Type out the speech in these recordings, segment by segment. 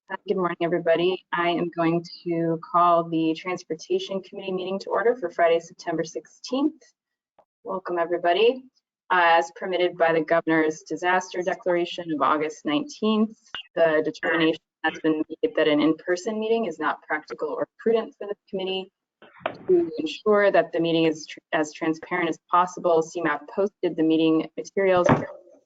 Good morning, everybody. I am going to call the Transportation Committee meeting to order for Friday, September 16th. Welcome, everybody. As permitted by the Governor's Disaster Declaration of August 19th, the determination has been made that an in-person meeting is not practical or prudent for the committee. To ensure that the meeting is as transparent as possible, CMAP posted the meeting materials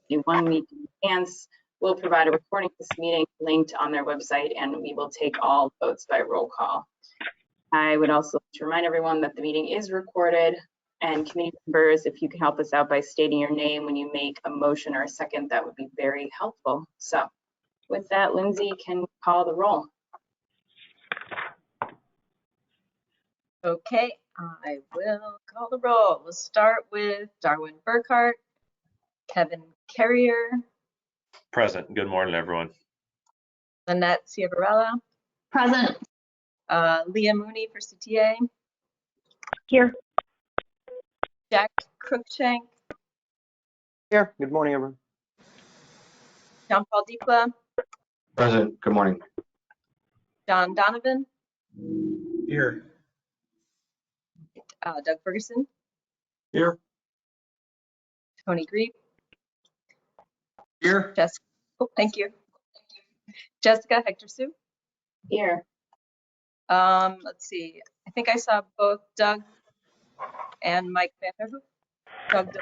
1 week in advance. We'll provide a recording of this meeting linked on their website, and we will take all votes by roll call. I would also like to remind everyone that the meeting is recorded, and committee members, if you can help us out by stating your name when you make a motion or a second, that would be very helpful. So with that, Lindsay can call the roll. Okay, I will call the roll. We'll start with Darwin Burkhart, Kevin Carrier. Present. Good morning, everyone. Lynette Ciavarella. Present. Leah Mooney for CTA. Here. Jack Cruikshank. Here. Good morning, everyone. John Paul Depla. Present. Good morning. John Donovan. Here. Doug Ferguson. Here. Tony Griep. Here. Jessica. Oh, thank you. Jessica Hector Sue. Here. Let's see. I think I saw both Doug and Mike Vanderhoof. Doug.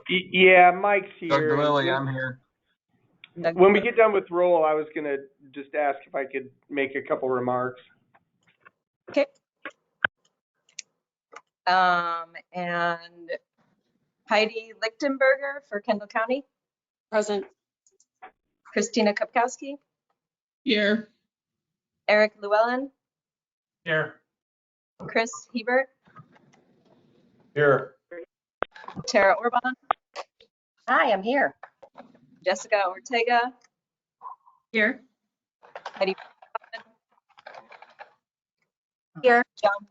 Yeah, Mike's here. Doug DeLilly, I'm here. When we get done with roll, I was going to just ask if I could make a couple remarks. Okay. And Heidi Lichtenberger for Kendall County. Present. Christina Kupkowski. Here. Eric Llewellyn. Here. Chris Hebert. Here. Tara Orban. Hi, I'm here. Jessica Ortega. Here. Heidi. Here. John.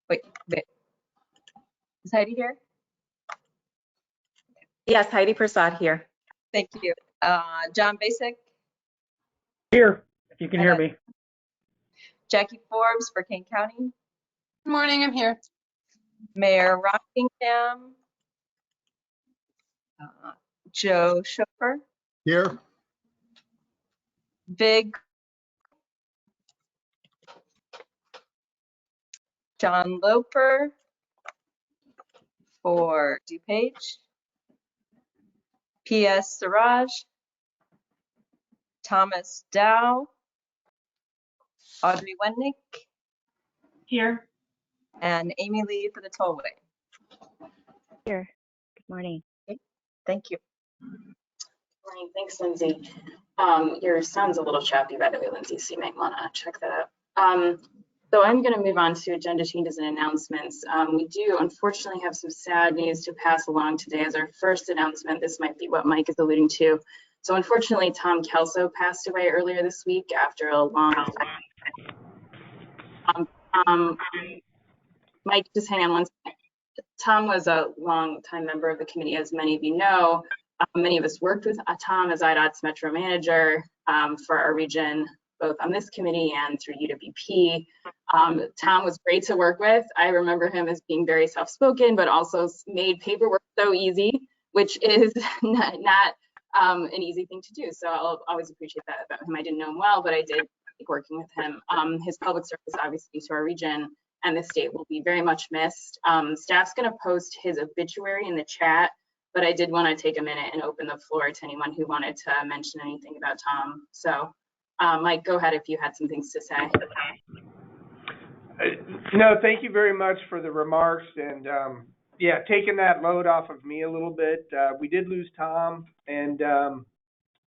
Wait. Is Heidi here? Yes, Heidi Prasad here. Thank you. John Basic. Here, if you can hear me. Jackie Forbes for Kane County. Good morning, I'm here. Mayor Rockingham. Joe Schofer. Here. Big. John Loper for DuPage. P.S. Siraj. Thomas Dow. Audrey Wennick. Here. And Amy Lee for the tollway. Here. Good morning. Okay. Thank you. Morning. Thanks, Lindsay. Your sound's a little choppy, by the way, Lindsay, so you might want to check that out. So I'm going to move on to agenda changes and announcements. We do unfortunately have some sad news to pass along today as our first announcement. This might be what Mike is alluding to. So unfortunately, Tom Kelso passed away earlier this week after a long time. Mike, just hang on one second. Tom was a long-time member of the committee, as many of you know. Many of us worked with Tom as IDOT's Metro Manager for our region, both on this committee and through UWP. Tom was great to work with. I remember him as being very soft-spoken, but also made paperwork so easy, which is not an easy thing to do. So I'll always appreciate that about him. I didn't know him well, but I did like working with him. His public service, obviously, to our region and the state will be very much missed. Staff's going to post his obituary in the chat, but I did want to take a minute and open the floor to anyone who wanted to mention anything about Tom. So Mike, go ahead if you had some things to say. No, thank you very much for the remarks, and yeah, taking that load off of me a little bit. We did lose Tom, and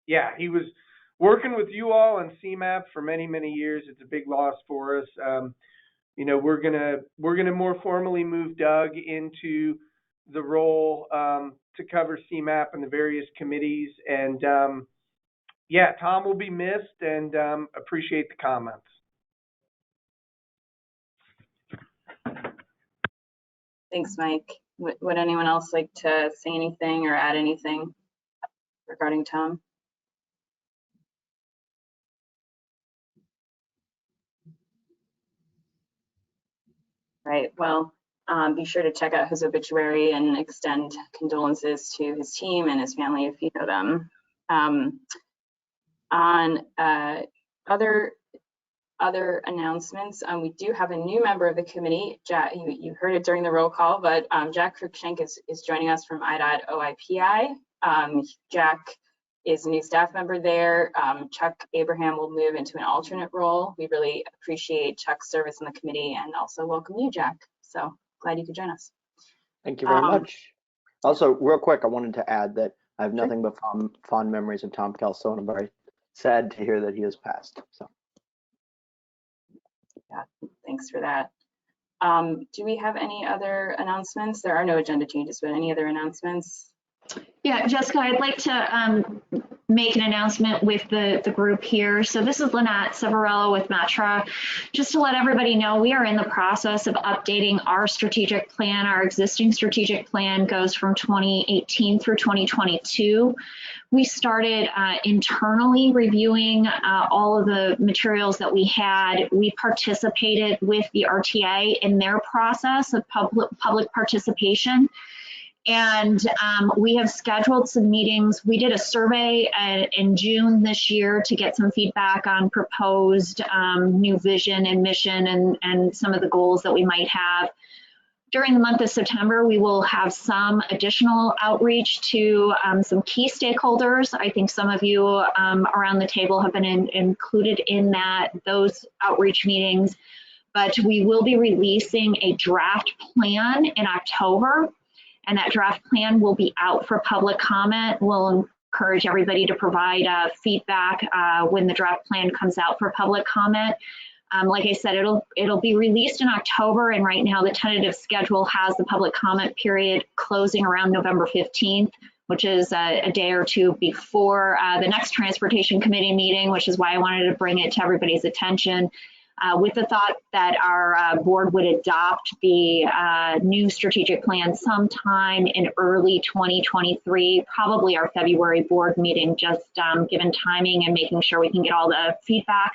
yeah, he was working with you all on CMAP for many, many years. It's a big loss for us. You know, we're gonna more formally move Doug into the role to cover CMAP and the various committees, and yeah, Tom will be missed, and appreciate the comments. Thanks, Mike. Would anyone else like to say anything or add anything regarding Tom? right, well, be sure to check out his obituary and extend condolences to his team and his family if you know them. On other announcements, we do have a new member of the committee. Jack, you heard it during the roll call, but Jack Cruikshank is joining us from IDOT OIPI. Jack is a new staff member there. Chuck Abraham will move into an alternate role. We really appreciate Chuck's service in the committee and also welcome you, Jack. So glad you could join us. Thank you very much. Also, real quick, I wanted to add that I have nothing but fond memories of Tom Kelso, and I'm very sad to hear that he has passed. So. Yeah, thanks for that. Do we have any other announcements? There are no agenda changes, but any other announcements? Yeah, Jessica, I'd like to make an announcement with the group here. So this is Lynette Severello with Metra. Just to let everybody know, we are in the process of updating our strategic plan. Our existing strategic plan goes from 2018 through 2022. We started internally reviewing all of the materials that we had. We participated with the RTA in their process of public participation. And we have scheduled some meetings. We did a survey in June this year to get some feedback on proposed new vision and mission and some of the goals that we might have. During the month of September, we will have some additional outreach to some key stakeholders. I think some of you around the table have been included in those outreach meetings, but we will be releasing a draft plan in October. And that draft plan will be out for public comment. We'll encourage everybody to provide feedback when the draft plan comes out for public comment. Like I said, it'll be released in October, and right now the tentative schedule has the public comment period closing around November 15th, which is a day or two before the next Transportation Committee meeting, which is why I wanted to bring it to everybody's attention. With the thought that our board would adopt the new strategic plan sometime in early 2023, probably our February board meeting, just given timing and making sure we can get all the feedback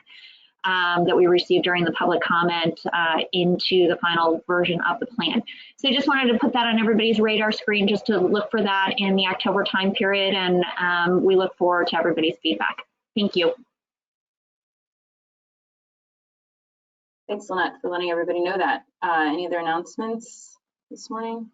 that we received during the public comment into the final version of the plan. So I just wanted to put that on everybody's radar screen just to look for that in the October time period, and we look forward to everybody's feedback. Thank you. Thanks, Lynette, for letting everybody know that. Any other announcements this morning?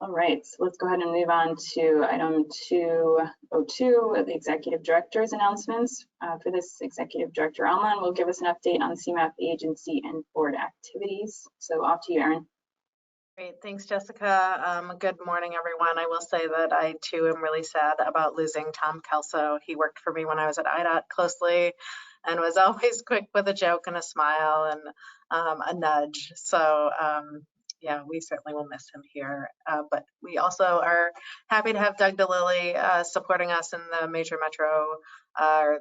All right, so let's go ahead and move on to item 202, the Executive Director's announcements. For this, Executive Director Alman will give us an update on CMAP agency and board activities. So off to you, Erin. Great, thanks, Jessica. Good morning, everyone. I will say that I too am really sad about losing Tom Kelso. He worked for me when I was at IDOT closely and was always quick with a joke and a smile and a nudge. So yeah, we certainly will miss him here. But we also are happy to have Doug DeLilly supporting us in the major metro or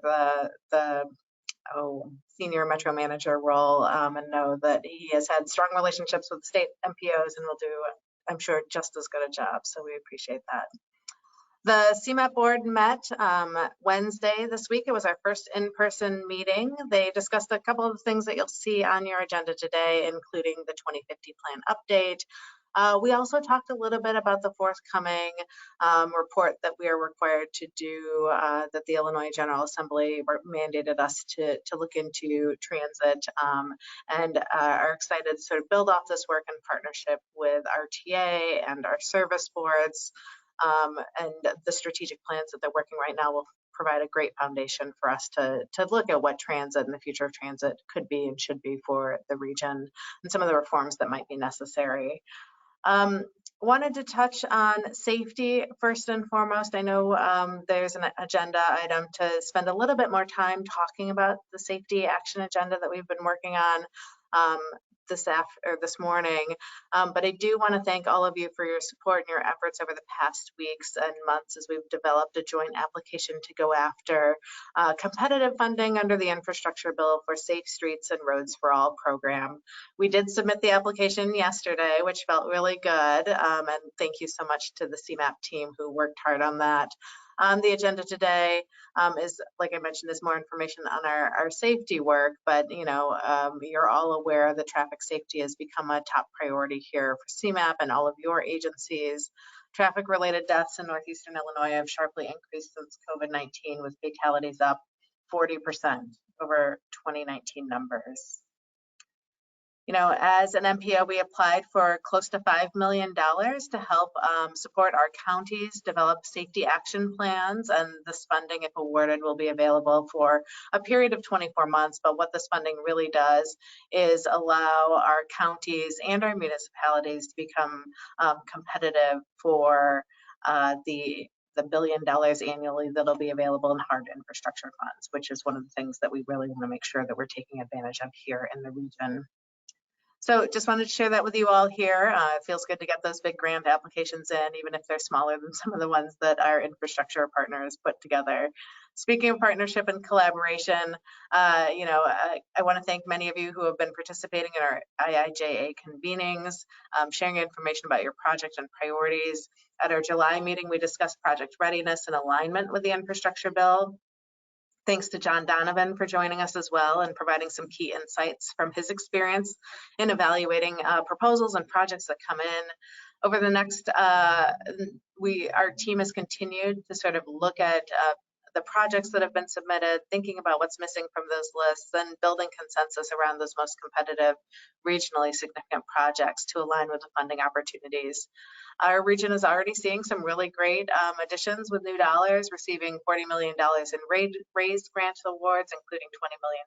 the senior metro manager role, and know that he has had strong relationships with state MPOs and will do, I'm sure, just as good a job. So we appreciate that. The CMAP board met Wednesday this week. It was our first in-person meeting. They discussed a couple of things that you'll see on your agenda today, including the 2050 plan update. We also talked a little bit about the forthcoming report that we are required to do, that the Illinois General Assembly mandated us to look into transit, and are excited to sort of build off this work in partnership with RTA and our service boards. And the strategic plans that they're working right now will provide a great foundation for us to look at what transit and the future of transit could be and should be for the region and some of the reforms that might be necessary. Wanted to touch on safety first and foremost. I know there's an agenda item to spend a little bit more time talking about the safety action agenda that we've been working on this morning, but I do want to thank all of you for your support and your efforts over the past weeks and months as we've developed a joint application to go after competitive funding under the infrastructure bill for Safe Streets and Roads for All program. We did submit the application yesterday, which felt really good, and thank you so much to the CMAP team who worked hard on that. On the agenda today is, like I mentioned, is more information on our safety work, but you're all aware that traffic safety has become a top priority here for CMAP and all of your agencies. Traffic-related deaths in northeastern Illinois have sharply increased since COVID-19, with fatalities up 40% over 2019 numbers. As an MPO, we applied for close to $5 million to help support our counties develop safety action plans, and this funding, if awarded, will be available for a period of 24 months. But what this funding really does is allow our counties and our municipalities to become competitive for the $1 billion annually that'll be available in hard infrastructure funds, which is one of the things that we really want to make sure that we're taking advantage of here in the region. So just wanted to share that with you all here. It feels good to get those big grant applications in, even if they're smaller than some of the ones that our infrastructure partners put together. Speaking of partnership and collaboration, I want to thank many of you who have been participating in our IIJA convenings, sharing information about your project and priorities. At our July meeting, we discussed project readiness and alignment with the infrastructure bill. Thanks to John Donovan for joining us as well and providing some key insights from his experience in evaluating proposals and projects that come in. Over the next, our team has continued to sort of look at the projects that have been submitted, thinking about what's missing from those lists, and building consensus around those most competitive, regionally significant projects to align with the funding opportunities. Our region is already seeing some really great additions with new dollars, receiving $40 million in raised grant awards, including $20 million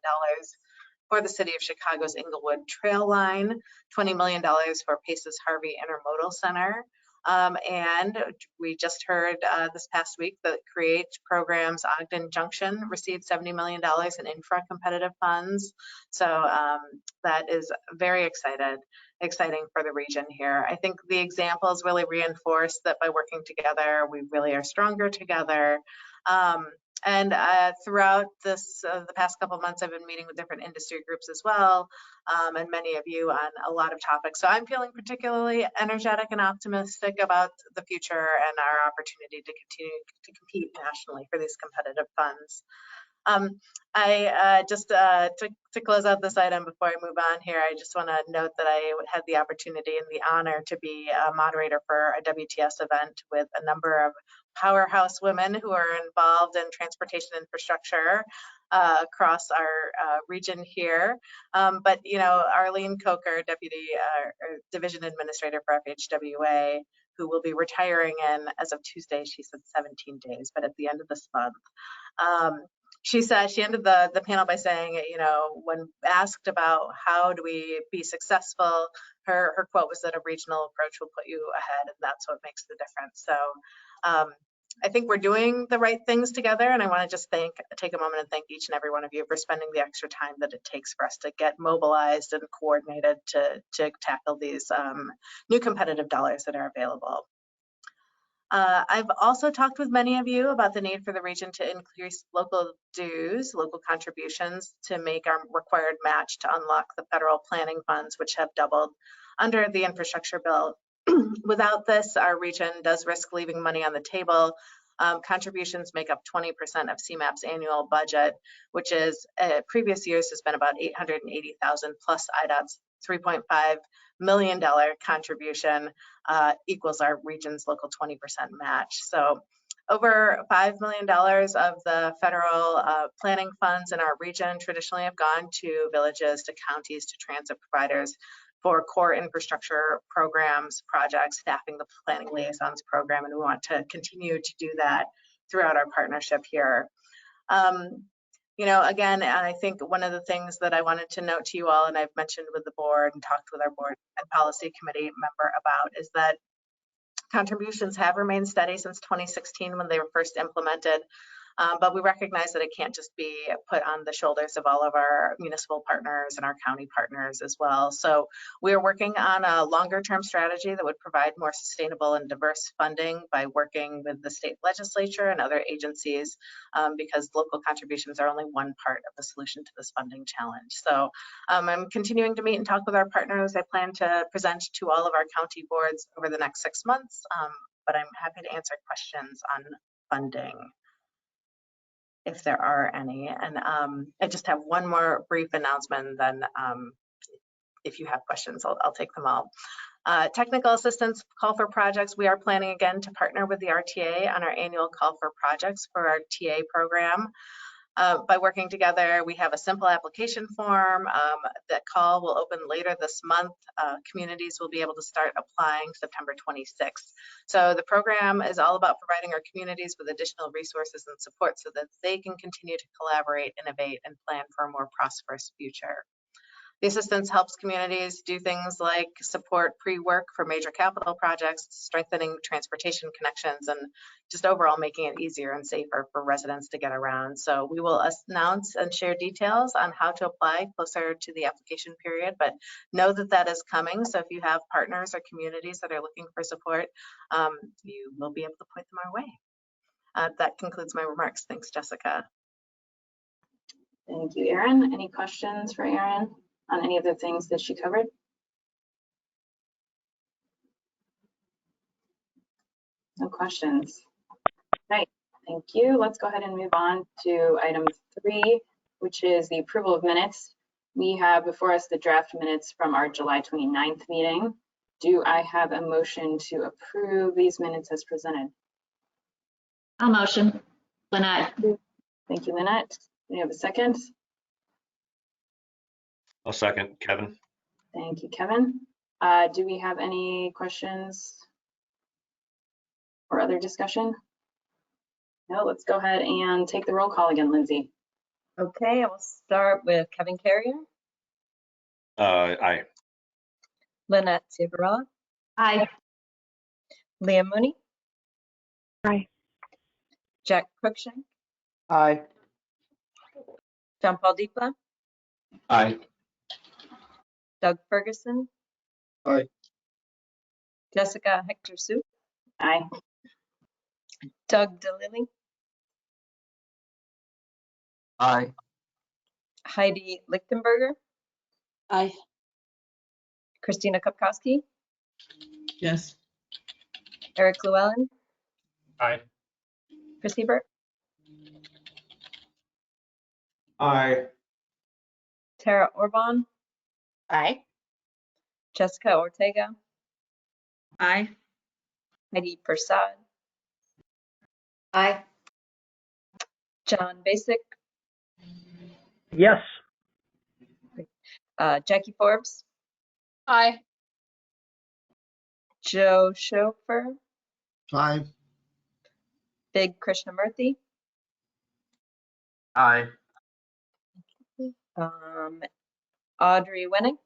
for the City of Chicago's Inglewood Trail Line, $20 million for Pace's Harvey Intermodal Center. And we just heard this past week that CREATE Programs Ogden Junction received $70 million in infra competitive funds. So that is very exciting for the region here. I think the examples really reinforce that by working together, we really are stronger together. And throughout this, the past couple of months, I've been meeting with different industry groups as well, and many of you on a lot of topics. So I'm feeling particularly energetic and optimistic about the future and our opportunity to continue to compete nationally for these competitive funds. To close out this item before I move on here, I just want to note that I had the opportunity and the honor to be a moderator for a WTS event with a number of powerhouse women who are involved in transportation infrastructure across our region here. But Arlene Coker, Deputy Division Administrator for FHWA, who will be retiring in, as of Tuesday, she said 17 days, but at the end of this month. She said, she ended the panel by saying, when asked about how do we be successful, her quote was that a regional approach will put you ahead, and that's what makes the difference. So I think we're doing the right things together, and I want to just take a moment and thank each and every one of you for spending the extra time that it takes for us to get mobilized and coordinated to tackle these new competitive dollars that are available. I've also talked with many of you about the need for the region to increase local dues, local contributions to make our required match to unlock the federal planning funds, which have doubled under the infrastructure bill. Without this, our region does risk leaving money on the table. Contributions make up 20% of CMAP's annual budget, which is previous years has been about $880,000 plus IDOT's $3.5 million contribution equals our region's local 20% match. So over $5 million of the federal planning funds in our region traditionally have gone to villages, to counties, to transit providers for core infrastructure programs, projects, staffing the planning liaisons program, and we want to continue to do that throughout our partnership here. Again, I think one of the things that I wanted to note to you all, and I've mentioned with the board and talked with our board and policy committee member about, is that contributions have remained steady since 2016 when they were first implemented. But we recognize that it can't just be put on the shoulders of all of our municipal partners and our county partners as well. So we are working on a longer term strategy that would provide more sustainable and diverse funding by working with the state legislature and other agencies, because local contributions are only one part of the solution to this funding challenge. So I'm continuing to meet and talk with our partners. I plan to present to all of our county boards over the next 6 months, but I'm happy to answer questions on funding, if there are any. And I just have one more brief announcement, then if you have questions, I'll take them all. Technical assistance call for projects. We are planning again to partner with the RTA on our annual call for projects for our TA program. By working together, we have a simple application form. That call will open later this month. Communities will be able to start applying September 26th. So the program is all about providing our communities with additional resources and support so that they can continue to collaborate, innovate, and plan for a more prosperous future. The assistance helps communities do things like support pre-work for major capital projects, strengthening transportation connections, and just overall making it easier and safer for residents to get around. So we will announce and share details on how to apply closer to the application period, but know that that is coming. So if you have partners or communities that are looking for support, you will be able to point them our way. That concludes my remarks. Thanks, Jessica. Thank you, Erin. Any questions for Erin on any of the things that she covered? No questions. Right, thank you. Let's go ahead and move on to item 3, which is the approval of minutes. We have before us the draft minutes from our July 29th meeting. Do I have a motion to approve these minutes as presented? I'll motion. Lynette. Thank you, Lynette. Do you have a second? I'll second, Kevin. Thank you, Kevin. Do we have any questions or other discussion? No, let's go ahead and take the roll call again, Lindsay. Okay, I will start with Kevin Carrier, Aye. Lynette Ciavarella, Aye. Leah Mooney, Aye. Jack Cruikshank, Aye. John Paul Depla, Aye. Doug Ferguson, Aye. Jessica Hector Sue, Aye. Doug DeLilly, Aye. Heidi Lichtenberger, Aye. Christina Kopkowski, Yes. Eric Llewellyn, Aye. Chris Hebert, Aye. Tara Orban, Aye. Jessica Ortega, Aye. Heidi Persad, Aye. John Basic, Yes. Jackie Forbes, Aye. Joe Schofer, Aye. Big Krishnamurthy, Aye. Audrey Winnick,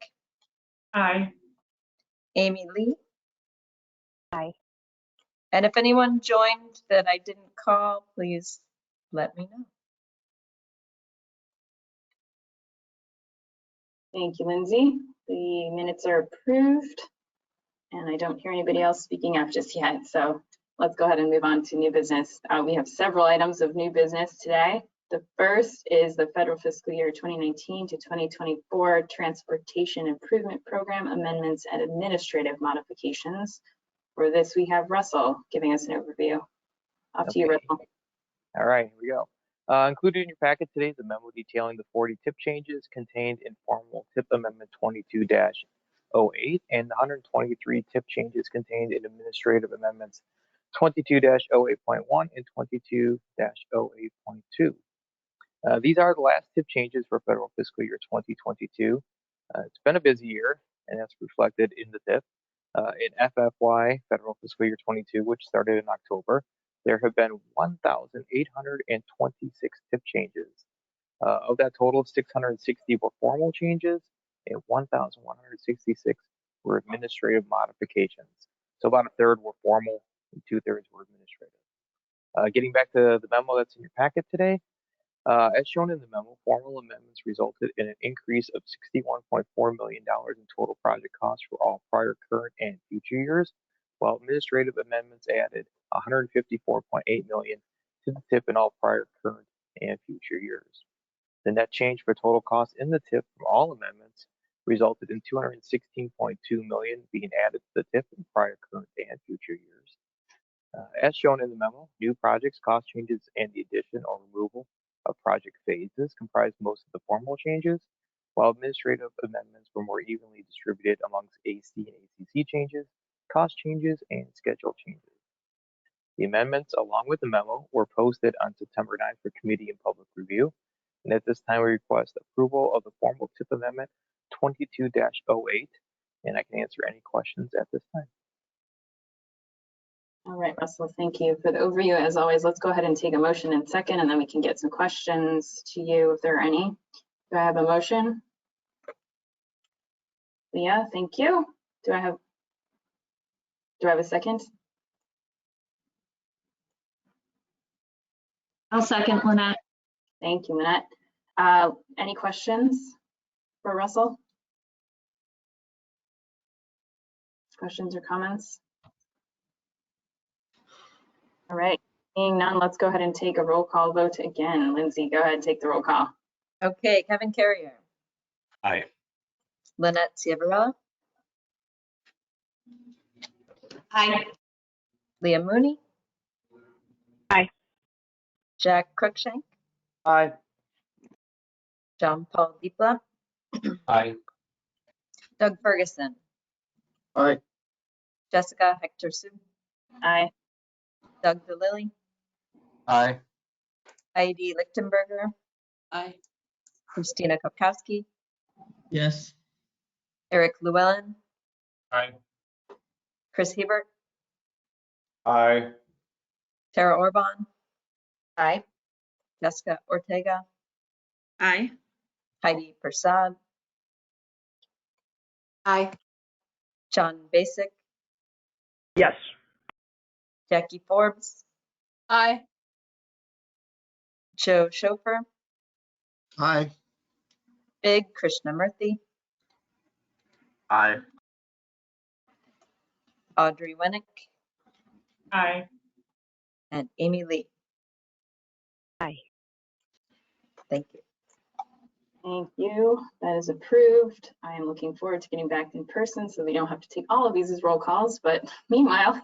Aye. Amy Lee. Aye. And if anyone joined that I didn't call, please let me know. Thank you, Lindsay. The minutes are approved, and I don't hear anybody else speaking up just yet. So let's go ahead and move on to new business. We have several items of new business today. The first is the federal fiscal year 2019 to 2024 Transportation Improvement Program amendments and administrative modifications. For this, we have Russell giving us an overview. Off to you, Russell. All right, here we go. Included in your packet today is a memo detailing the 40 tip changes contained in Formal Tip Amendment 22-08 and 123 tip changes contained in Administrative Amendments 22-08.1 and 22-08.2. These are the last tip changes for federal fiscal year 2022. It's been a busy year, and that's reflected in the tip. In FFY, federal fiscal year 22, which started in October, there have been 1,826 tip changes. Of that total, 660 were formal changes and 1,166 were administrative modifications. So about a third were formal and 2/3 were administrative. Getting back to the memo that's in your packet today, as shown in the memo, formal amendments resulted in an increase of $61.4 million in total project costs for all prior, current, and future years, while administrative amendments added $154.8 million to the tip in all prior, current, and future years. The net change for total costs in the tip from all amendments resulted in $216.2 million being added to the tip in prior, current, and future years. As shown in the memo, new projects, cost changes, and the addition or removal of project phases comprise most of the formal changes, while administrative amendments were more evenly distributed amongst AC and ACC changes, cost changes, and schedule changes. The amendments, along with the memo, were posted on September 9th for committee and public review, and at this time we request approval of the formal TIP amendment 22-08, and I can answer any questions at this time. All right, Russell, thank you for the overview. As always, let's go ahead and take a motion in second, and then we can get some questions to you if there are any. Do I have a motion? Leah, thank you. Do I have a second? I'll second Lynette. Thank you, Lynette. Any questions for Russell? Questions or comments? All right, seeing none, let's go ahead and take a roll call vote again. Lindsay, go ahead, take the roll call. Okay, Kevin Carrier, Aye. Lynette Ciavarella, Aye. Leah Mooney. Aye. Jack Cruikshank, Aye. John Paul Dipla, Aye. Doug Ferguson, Aye. Jessica Hector Sue, Aye. Doug DeLilly, Aye. Heidi Lichtenberger, Aye. Christina Kopkowski, Yes. Eric Llewellyn, Aye. Chris Hebert, Aye. Tara Orban, Aye. Jessica Ortega, Aye. Heidi Persad, Aye. John Basic, Yes. Jackie Forbes, Aye. Joe Chauffeur, Aye. Big Krishnamurthy, Aye. Audrey Wennick, Aye. and Amy Lee. Aye. Thank you. Thank you. That is approved. I am looking forward to getting back in person so we don't have to take all of these as roll calls, but meanwhile,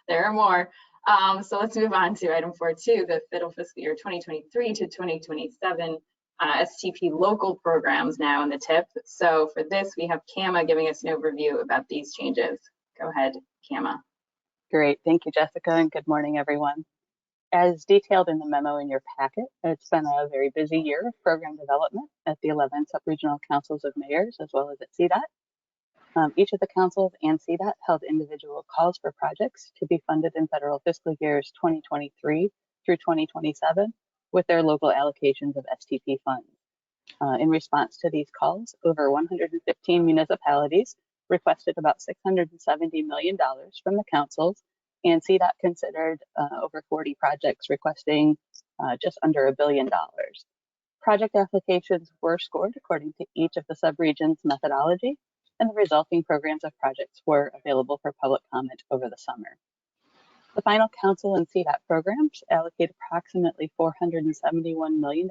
there are more. So let's move on to item 4.2, the fiscal year 2023 to 2027 STP local programs now in the TIP. So for this, we have Kama giving us an overview about these changes. Go ahead, Kama. Great. Thank you, Jessica, and good morning, everyone. As detailed in the memo in your packet, it's been a very busy year of program development at the 11 sub-regional councils of mayors, as well as at CDOT. Each of the councils and CDOT held individual calls for projects to be funded in federal fiscal years 2023 through 2027 with their local allocations of STP funds. In response to these calls, over 115 municipalities requested about $670 million from the councils, and CDOT considered over 40 projects requesting just under $1 billion. Project applications were scored according to each of the subregions' methodology, and the resulting programs of projects were available for public comment over the summer. The final council and CDOT programs allocate approximately $471 million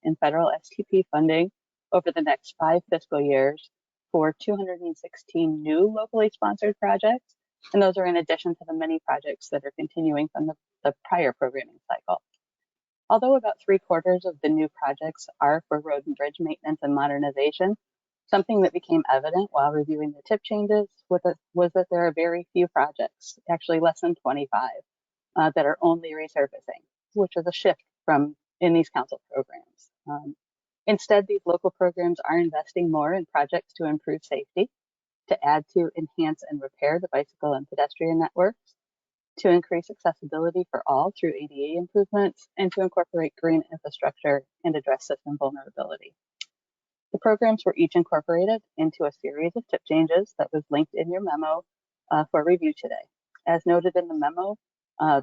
in federal STP funding over the next 5 fiscal years for 216 new locally sponsored projects, and those are in addition to the many projects that are continuing from the prior programming cycle. Although about 3/4 of the new projects are for road and bridge maintenance and modernization, something that became evident while reviewing the TIP changes was that there are very few projects, actually less than 25, that are only resurfacing, which is a shift from in these council programs. Instead, these local programs are investing more in projects to improve safety, to add to, enhance, and repair the bicycle and pedestrian networks, to increase accessibility for all through ADA improvements, and to incorporate green infrastructure and address system vulnerability. The programs were each incorporated into a series of TIP changes that was linked in your memo for review today. As noted in the memo,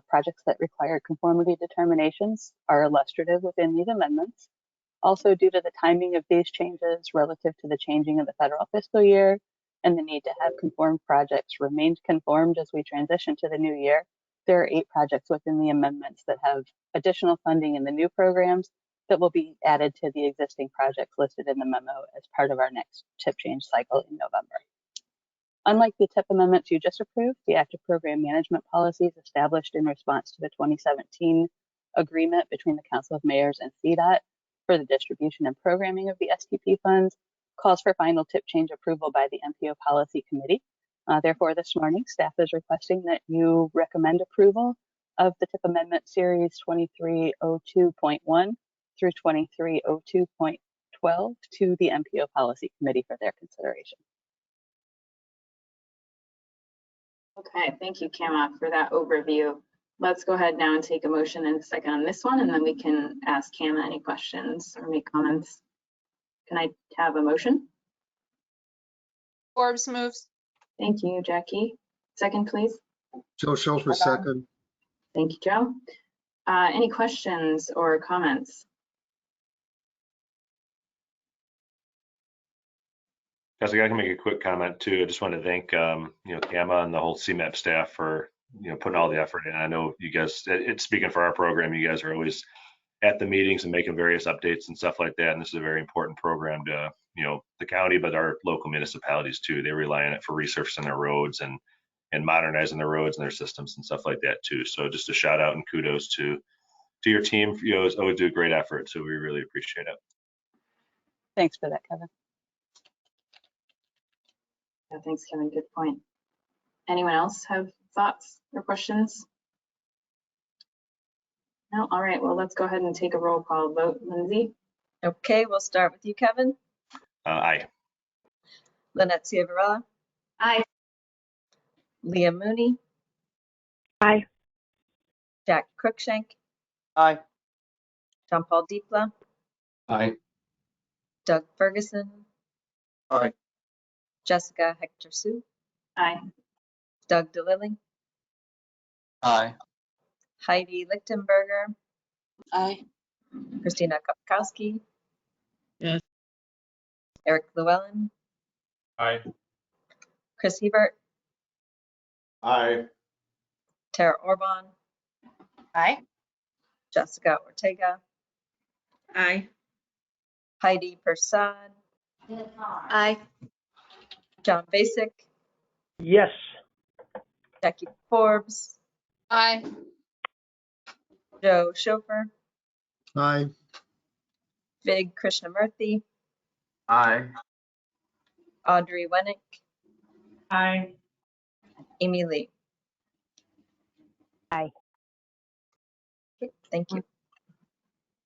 projects that require conformity determinations are illustrative within these amendments. Also, due to the timing of these changes relative to the changing of the federal fiscal year and the need to have conformed projects remain conformed as we transition to the new year, there are 8 projects within the amendments that have additional funding in the new programs that will be added to the existing projects listed in the memo as part of our next TIP change cycle in November. Unlike the TIP amendments you just approved, the active program management policies established in response to the 2017 agreement between the Council of Mayors and CDOT for the distribution and programming of the STP funds calls for final TIP change approval by the MPO Policy Committee. Therefore, this morning, staff is requesting that you recommend approval of the TIP amendment series 2302.1 through 2302.12 to the MPO Policy Committee for their consideration. Okay, thank you, Kama, for that overview. Let's go ahead now and take a motion and a second on this one, and then we can ask Kama any questions or make comments. Can I have a motion? Forbes moves. Thank you, Jackie. Second, please. Joe Schultz, second. Thank you, Joe. Any questions or comments? Jessica, I can make a quick comment too. I just want to thank Kama and the whole CMAP staff for putting all the effort in. I know you guys, it's speaking for our program, you guys are always at the meetings and making various updates and stuff like that. And this is a very important program to the county, but our local municipalities too. They rely on it for resurfacing their roads and modernizing their roads and their systems and stuff like that too. So just a shout out and kudos to your team. You always do a great effort. So we really appreciate it. Thanks for that, Kevin. Yeah, thanks, Kevin. Good point. Anyone else have thoughts or questions? No? All right. Well, let's go ahead and take a roll call vote. Lindsay? Okay, we'll start with you, Kevin. Aye. Lynette Ciavarella. Aye. Leah Mooney. Aye. Jack Cruikshank. Aye. John Paul Deepla. Aye. Doug Ferguson. Aye. Jessica Hector Sue. Aye. Doug DeLilly. Aye. Heidi Lichtenberger. Aye. Christina Kopkowski. Yes. Eric Llewellyn. Aye. Chris Hebert. Aye. Tara Orban. Aye. Jessica Ortega. Aye. Heidi Persad. Aye. John Basic. Yes. Jackie Forbes. Aye. Joe Schofer. Aye. Vig Krishnamurthy. Aye. Audrey Wennick. Aye. Amy Lee. Aye. Okay, thank you.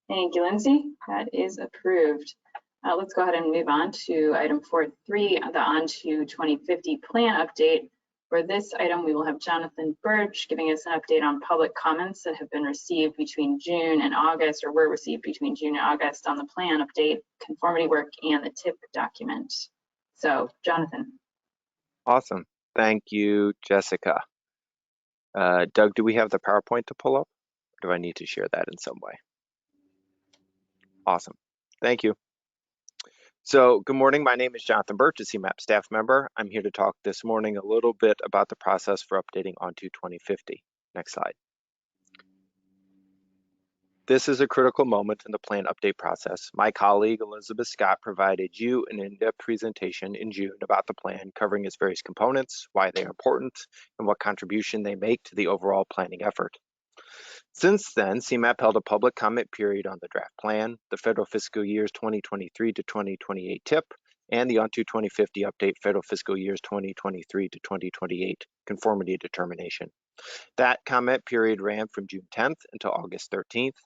Thank you, Lindsay. That is approved. Let's go ahead and move on to item 4.3, the On to 2050 plan update. For this item, we will have Jonathan Birch giving us an update on public comments that have been received between June and August, or were received between June and August on the plan update, conformity work, and the TIP document. So, Jonathan. Awesome. Thank you, Jessica. Doug, do we have the PowerPoint to pull up? Or do I need to share that in some way? Awesome. Thank you. So good morning. My name is Jonathan Birch, a CMAP staff member. I'm here to talk this morning a little bit about the process for updating onto 2050. Next slide. This is a critical moment in the plan update process. My colleague, Elizabeth Scott, provided you an in-depth presentation in June about the plan, covering its various components, why they are important, and what contribution they make to the overall planning effort. Since then, CMAP held a public comment period on the draft plan, the federal fiscal years 2023 to 2028 TIP, and the Onto 2050 update federal fiscal years 2023 to 2028 conformity determination. That comment period ran from June 10th until August 13th.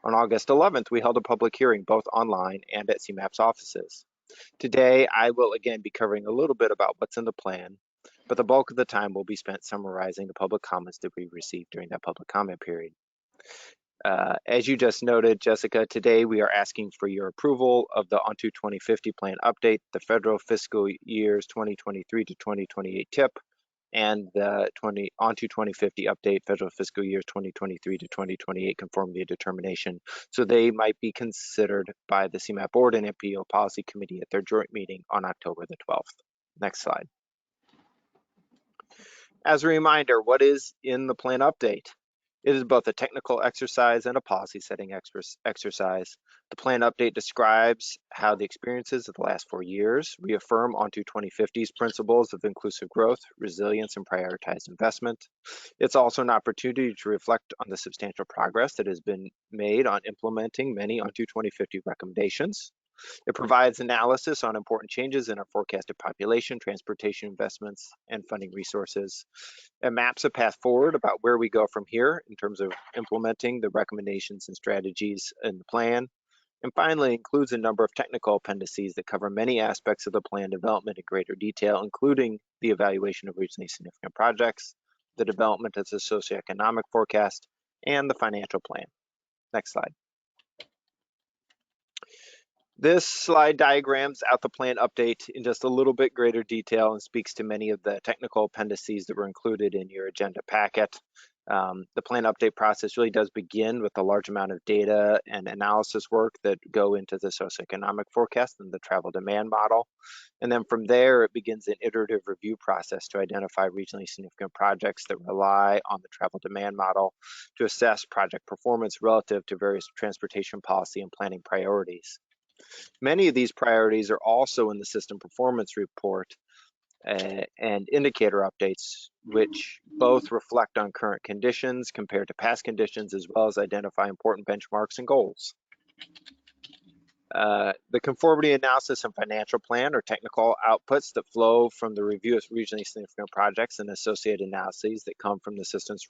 On August 11th, we held a public hearing both online and at CMAP's offices. Today, I will again be covering a little bit about what's in the plan, but the bulk of the time will be spent summarizing the public comments that we received during that public comment period. As you just noted, Jessica, today we are asking for your approval of the Onto 2050 plan update, the federal fiscal years 2023 to 2028 TIP, and the Onto 2050 update, federal fiscal years 2023 to 2028 conformity determination. So they might be considered by the CMAP board and MPO policy committee at their joint meeting on October the 12th. Next slide. As a reminder, what is in the plan update? It is both a technical exercise and a policy setting exercise. The plan update describes how the experiences of the last 4 years reaffirm onto 2050's principles of inclusive growth, resilience, and prioritized investment. It's also an opportunity to reflect on the substantial progress that has been made on implementing many onto 2050 recommendations. It provides analysis on important changes in our forecasted population, transportation investments, and funding resources. It maps a path forward about where we go from here in terms of implementing the recommendations and strategies in the plan. And finally, includes a number of technical appendices that cover many aspects of the plan development in greater detail, including the evaluation of regionally significant projects, the development of the socioeconomic forecast, and the financial plan. Next slide. This slide diagrams out the plan update in just a little bit greater detail and speaks to many of the technical appendices that were included in your agenda packet. The plan update process really does begin with a large amount of data and analysis work that go into the socioeconomic forecast and the travel demand model. And then from there, it begins an iterative review process to identify regionally significant projects that rely on the travel demand model to assess project performance relative to various transportation policy and planning priorities. Many of these priorities are also in the system performance report and indicator updates, which both reflect on current conditions compared to past conditions, as well as identify important benchmarks and goals. The conformity analysis and financial plan are technical outputs that flow from the review of regionally significant projects and associated analyses that come from the systems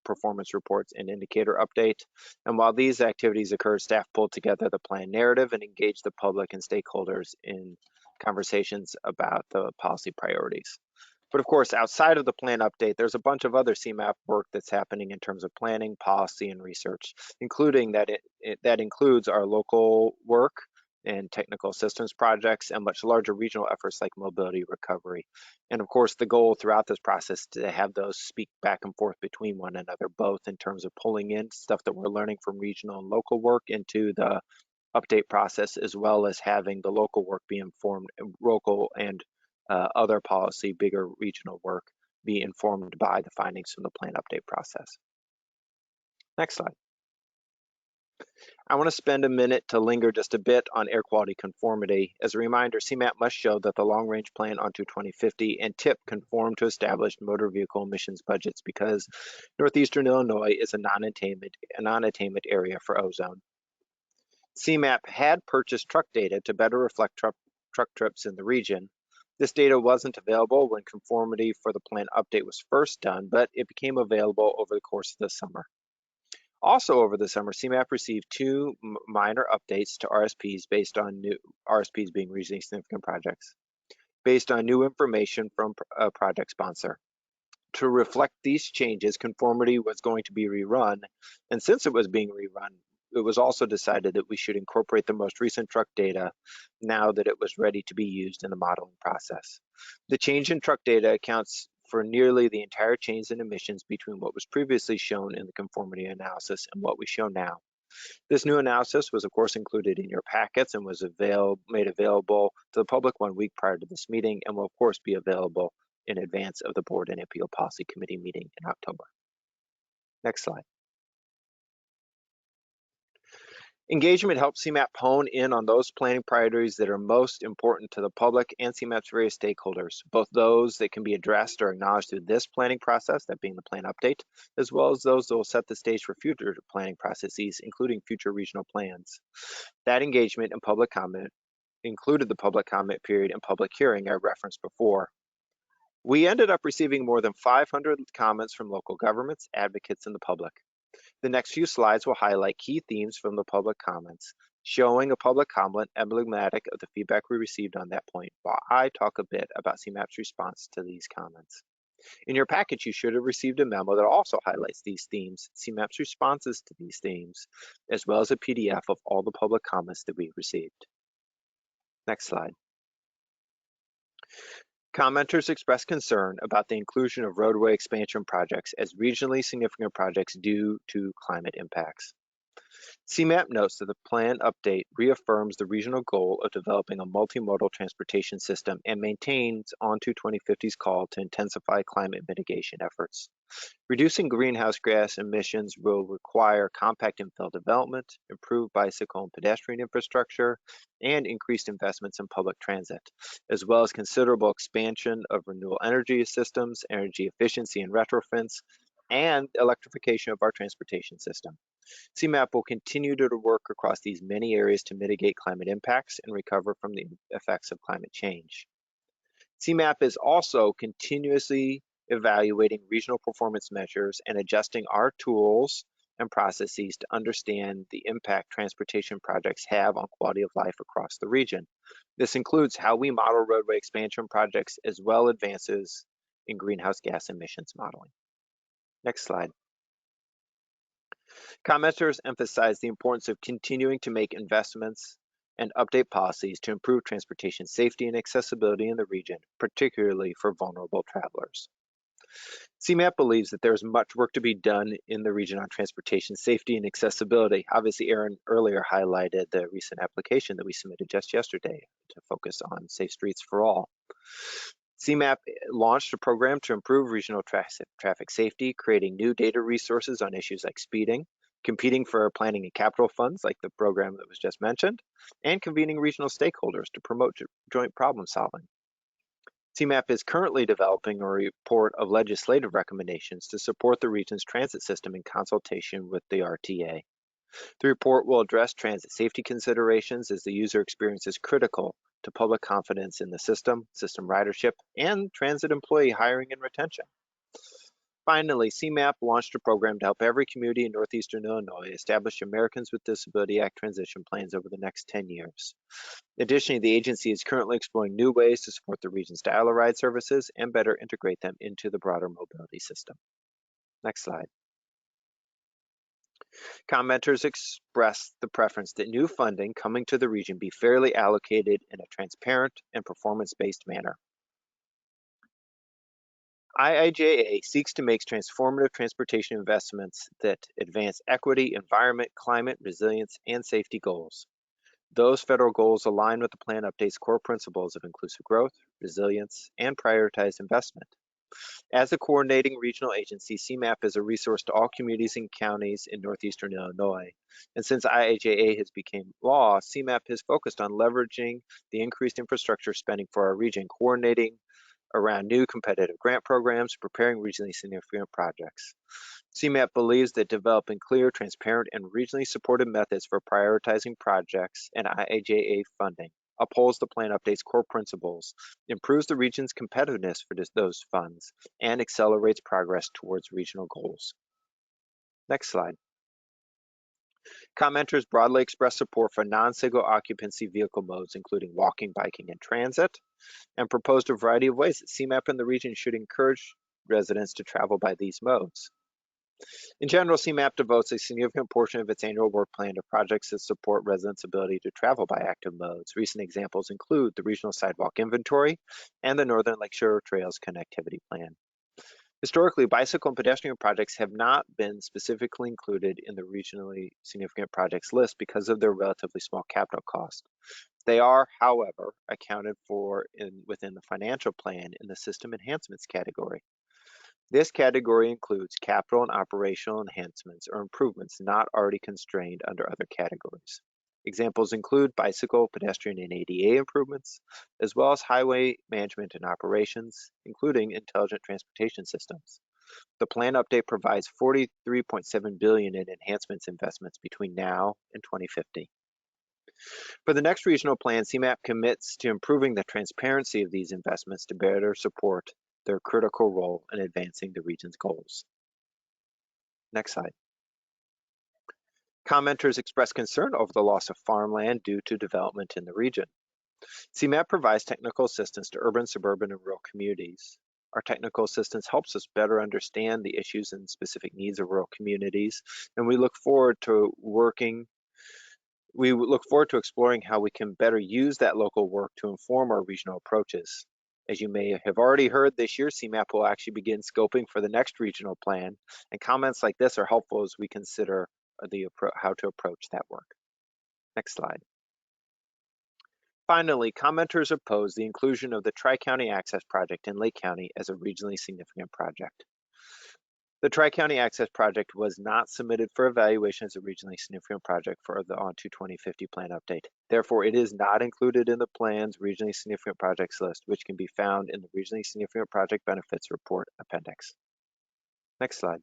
performance reports and indicator update. And while these activities occur, staff pulled together the plan narrative and engaged the public and stakeholders in conversations about the policy priorities. But of course, outside of the plan update, there's a bunch of other CMAP work that's happening in terms of planning, policy, and research, including that includes our local work and technical assistance projects and much larger regional efforts like mobility recovery. And of course, the goal throughout this process is to have those speak back and forth between one another, both in terms of pulling in stuff that we're learning from regional and local work into the update process, as well as having the local work be informed, local and other policy, bigger regional work be informed by the findings from the plan update process. Next slide. I want to spend a minute to linger just a bit on air quality conformity. As a reminder, CMAP must show that the long-range plan onto 2050 and TIP conform to established motor vehicle emissions budgets because Northeastern Illinois is a non-attainment area for ozone. CMAP had purchased truck data to better reflect truck trips in the region. This data wasn't available when conformity for the plan update was first done, but it became available over the course of the summer. Also over the summer, CMAP received 2 minor updates to RSPs based on new RSPs being regionally significant projects, based on new information from a project sponsor. To reflect these changes, conformity was going to be rerun, and since it was being rerun, it was also decided that we should incorporate the most recent truck data now that it was ready to be used in the modeling process. The change in truck data accounts for nearly the entire change in emissions between what was previously shown in the conformity analysis and what we show now. This new analysis was of course included in your packets and was made available to the public 1 week prior to this meeting and will of course be available in advance of the Board and Appeal Policy Committee meeting in October. Next slide. Engagement helps CMAP hone in on those planning priorities that are most important to the public and CMAP's various stakeholders, both those that can be addressed or acknowledged through this planning process, that being the plan update, as well as those that will set the stage for future planning processes, including future regional plans. That engagement and public comment included the public comment period and public hearing I referenced before. We ended up receiving more than 500 comments from local governments, advocates, and the public. The next few slides will highlight key themes from the public comments, showing a public comment emblematic of the feedback we received on that point, while I talk a bit about CMAP's response to these comments. In your package, you should have received a memo that also highlights these themes, CMAP's responses to these themes, as well as a PDF of all the public comments that we received. Next slide. Commenters expressed concern about the inclusion of roadway expansion projects as regionally significant projects due to climate impacts. CMAP notes that the plan update reaffirms the regional goal of developing a multimodal transportation system and maintains onto 2050's call to intensify climate mitigation efforts. Reducing greenhouse gas emissions will require compact infill development, improved bicycle and pedestrian infrastructure, and increased investments in public transit, as well as considerable expansion of renewable energy systems, energy efficiency and retrofits, and electrification of our transportation system. CMAP will continue to work across these many areas to mitigate climate impacts and recover from the effects of climate change. CMAP is also continuously evaluating regional performance measures and adjusting our tools and processes to understand the impact transportation projects have on quality of life across the region. This includes how we model roadway expansion projects as well as advances in greenhouse gas emissions modeling. Next slide. Commenters emphasize the importance of continuing to make investments and update policies to improve transportation safety and accessibility in the region, particularly for vulnerable travelers. CMAP believes that there is much work to be done in the region on transportation safety and accessibility. Obviously, Aaron earlier highlighted the recent application that we submitted just yesterday to focus on safe streets for all. CMAP launched a program to improve regional traffic safety, creating new data resources on issues like speeding, competing for planning and capital funds like the program that was just mentioned, and convening regional stakeholders to promote joint problem solving. CMAP is currently developing a report of legislative recommendations to support the region's transit system in consultation with the RTA. The report will address transit safety considerations as the user experience is critical to public confidence in the system ridership, and transit employee hiring and retention. Finally, CMAP launched a program to help every community in Northeastern Illinois establish Americans with Disability Act transition plans over the next 10 years. Additionally, the agency is currently exploring new ways to support the region's dial-a-ride services and better integrate them into the broader mobility system. Next slide. Commenters expressed the preference that new funding coming to the region be fairly allocated in a transparent and performance-based manner. IIJA seeks to make transformative transportation investments that advance equity, environment, climate, resilience, and safety goals. Those federal goals align with the plan update's core principles of inclusive growth, resilience, and prioritized investment. As a coordinating regional agency, CMAP is a resource to all communities and counties in Northeastern Illinois. And since IIJA has become law, CMAP has focused on leveraging the increased infrastructure spending for our region, coordinating around new competitive grant programs, preparing regionally significant projects. CMAP believes that developing clear, transparent, and regionally supported methods for prioritizing projects and IIJA funding upholds the plan update's core principles, improves the region's competitiveness for those funds, and accelerates progress towards regional goals. Next slide. Commenters broadly express support for non-single occupancy vehicle modes, including walking, biking, and transit, and proposed a variety of ways that CMAP in the region should encourage residents to travel by these modes. In general, CMAP devotes a significant portion of its annual work plan to projects that support residents' ability to travel by active modes. Recent examples include the Regional Sidewalk Inventory and the Northern Lakeshore Trails Connectivity Plan. Historically, bicycle and pedestrian projects have not been specifically included in the regionally significant projects list because of their relatively small capital cost. They are, however, accounted for within the financial plan in the system enhancements category. This category includes capital and operational enhancements or improvements not already constrained under other categories. Examples include bicycle, pedestrian, and ADA improvements, as well as highway management and operations, including intelligent transportation systems. The plan update provides $43.7 billion in enhancements investments between now and 2050. For the next regional plan, CMAP commits to improving the transparency of these investments to better support their critical role in advancing the region's goals. Next slide. Commenters express concern over the loss of farmland due to development in the region. CMAP provides technical assistance to urban, suburban, and rural communities. Our technical assistance helps us better understand the issues and specific needs of rural communities, and we look forward to exploring how we can better use that local work to inform our regional approaches. As you may have already heard, this year CMAP will actually begin scoping for the next regional plan, and comments like this are helpful as we consider how to approach that work. Next slide. Finally, commenters oppose the inclusion of the Tri-County Access Project in Lake County as a regionally significant project. The Tri-County Access Project was not submitted for evaluation as a regionally significant project for the On-to 2050 plan update. Therefore, it is not included in the plan's regionally significant projects list, which can be found in the regionally significant project benefits report appendix. Next slide.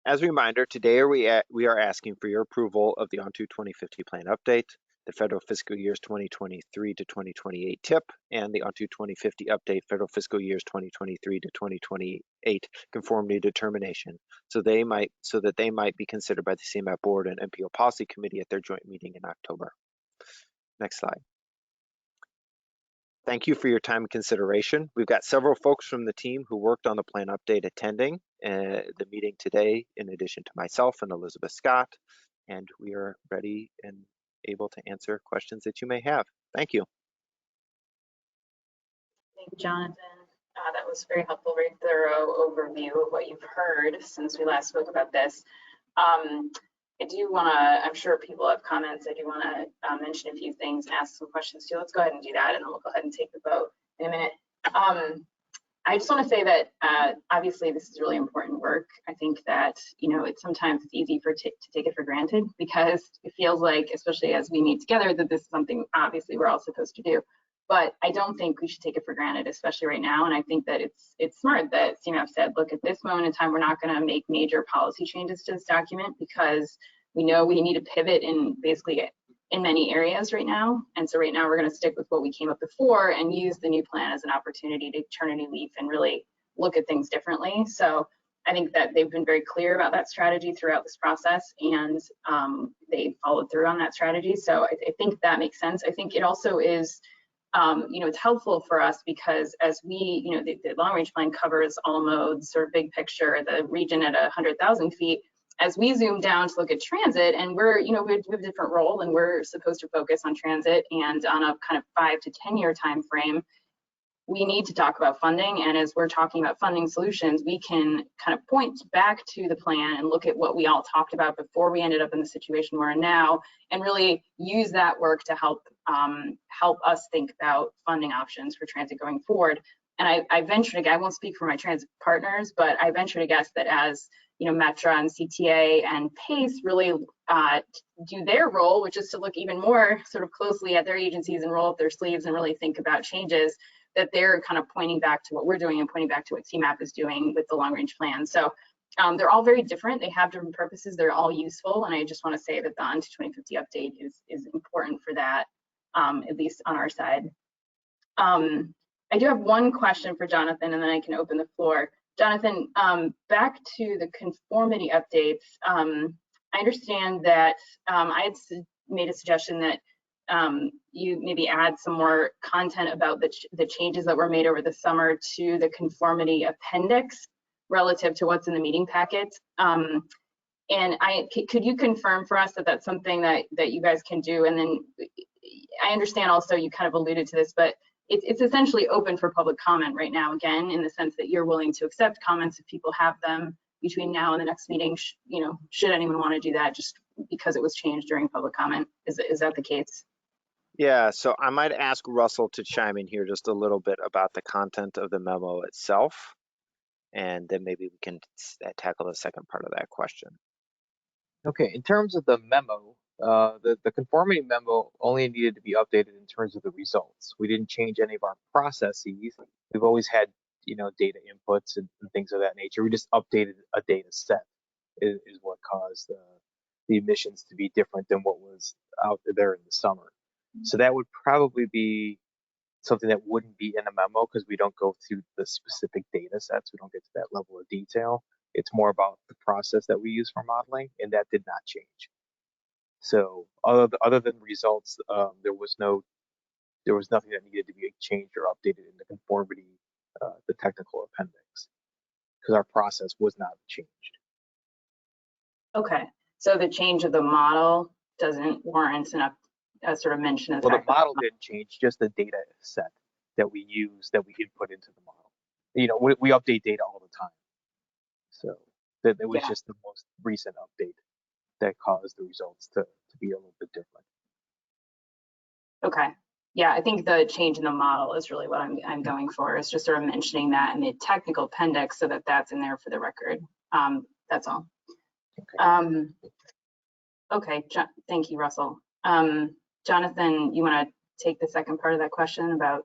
As a reminder, today we are asking for your approval of the On-to 2050 plan update, the federal fiscal years 2023 to 2028 TIP, and the On-to 2050 update federal fiscal years 2023 to 2028 conformity determination, so that they might be considered by the CMAP board and MPO policy committee at their joint meeting in October. Next slide. Thank you for your time and consideration. We've got several folks from the team who worked on the plan update attending the meeting today, in addition to myself and Elizabeth Scott, and we are ready and able to answer questions that you may have. Thank you. Thank you, Jonathan. That was very helpful, very thorough overview of what you've heard since we last spoke about this. I do want to, I'm sure people have comments. I do want to mention a few things and ask some questions too. Let's go ahead and do that, and then we'll go ahead and take the vote in a minute. I just want to say that obviously this is really important work. I think that, you know, sometimes it's easy to take it for granted, because it feels like, especially as we meet together, that this is something obviously we're all supposed to do. But I don't think we should take it for granted, especially right now. And I think that it's smart that CMAP said, look, at this moment in time, we're not going to make major policy changes to this document, because we know we need to pivot in basically in many areas right now. And so right now we're going to stick with what we came up before and use the new plan as an opportunity to turn a new leaf and really look at things differently. So I think that they've been very clear about that strategy throughout this process, and they followed through on that strategy. So I think that makes sense. I think it also is, you know, it's helpful for us because as we, you know, the long range plan covers all modes, sort of big picture, the region at 100,000 feet. As we zoom down to look at transit, and we're, you know, we have a different role, and we're supposed to focus on transit and on a kind of 5 to 10 year time frame, we need to talk about funding. And as we're talking about funding solutions, we can kind of point back to the plan and look at what we all talked about before we ended up in the situation we're in now, and really use that work to help us think about funding options for transit going forward. And I venture to, I won't speak for my transit partners, but I venture to guess that as, you know, Metra and CTA and PACE really do their role, which is to look even more sort of closely at their agencies and roll up their sleeves and really think about changes, that they're kind of pointing back to what we're doing and pointing back to what CMAP is doing with the long range plan. So they're all very different. They have different purposes. They're all useful. And I just want to say that the On to 2050 update is important for that, at least on our side. I do have one question for Jonathan, and then I can open the floor. Jonathan, back to the conformity updates. I understand that I had made a suggestion that you maybe add some more content about the changes that were made over the summer to the conformity appendix relative to what's in the meeting packets. And could you confirm for us that that's something that you guys can do? And then I understand also you kind of alluded to this, but it's essentially open for public comment right now, again, in the sense that you're willing to accept comments if people have them between now and the next meeting. You know, should anyone want to do that just because it was changed during public comment? Is that the case? Yeah, so I might ask Russell to chime in here just a little bit about the content of the memo itself, and then maybe we can tackle the second part of that question. Okay, in terms of the memo, the conformity memo only needed to be updated in terms of the results. We didn't change any of our processes. We've always had, you know, data inputs and things of that nature. We just updated a data set is what caused the emissions to be different than what was out there in the summer. So that would probably be something that wouldn't be in a memo, because we don't go through the specific data sets. We don't get to that level of detail. It's more about the process that we use for modeling, and that did not change. So other than results, there was nothing that needed to be changed or updated in the conformity, the technical appendix, because our process was not changed. Okay, so the change of the model doesn't warrant a sort of mention of. Well, the model didn't change, just the data set that we use, that we input into the model. You know, we update data all the time. So that it was just the most recent update that caused the results to be a little bit different. Okay, Yeah, I think the change in the model is really what I'm going for. It's just sort of mentioning that in the technical appendix so that that's in there for the record. That's all. Okay, thank you, Russell. Jonathan, you want to take the second part of that question about?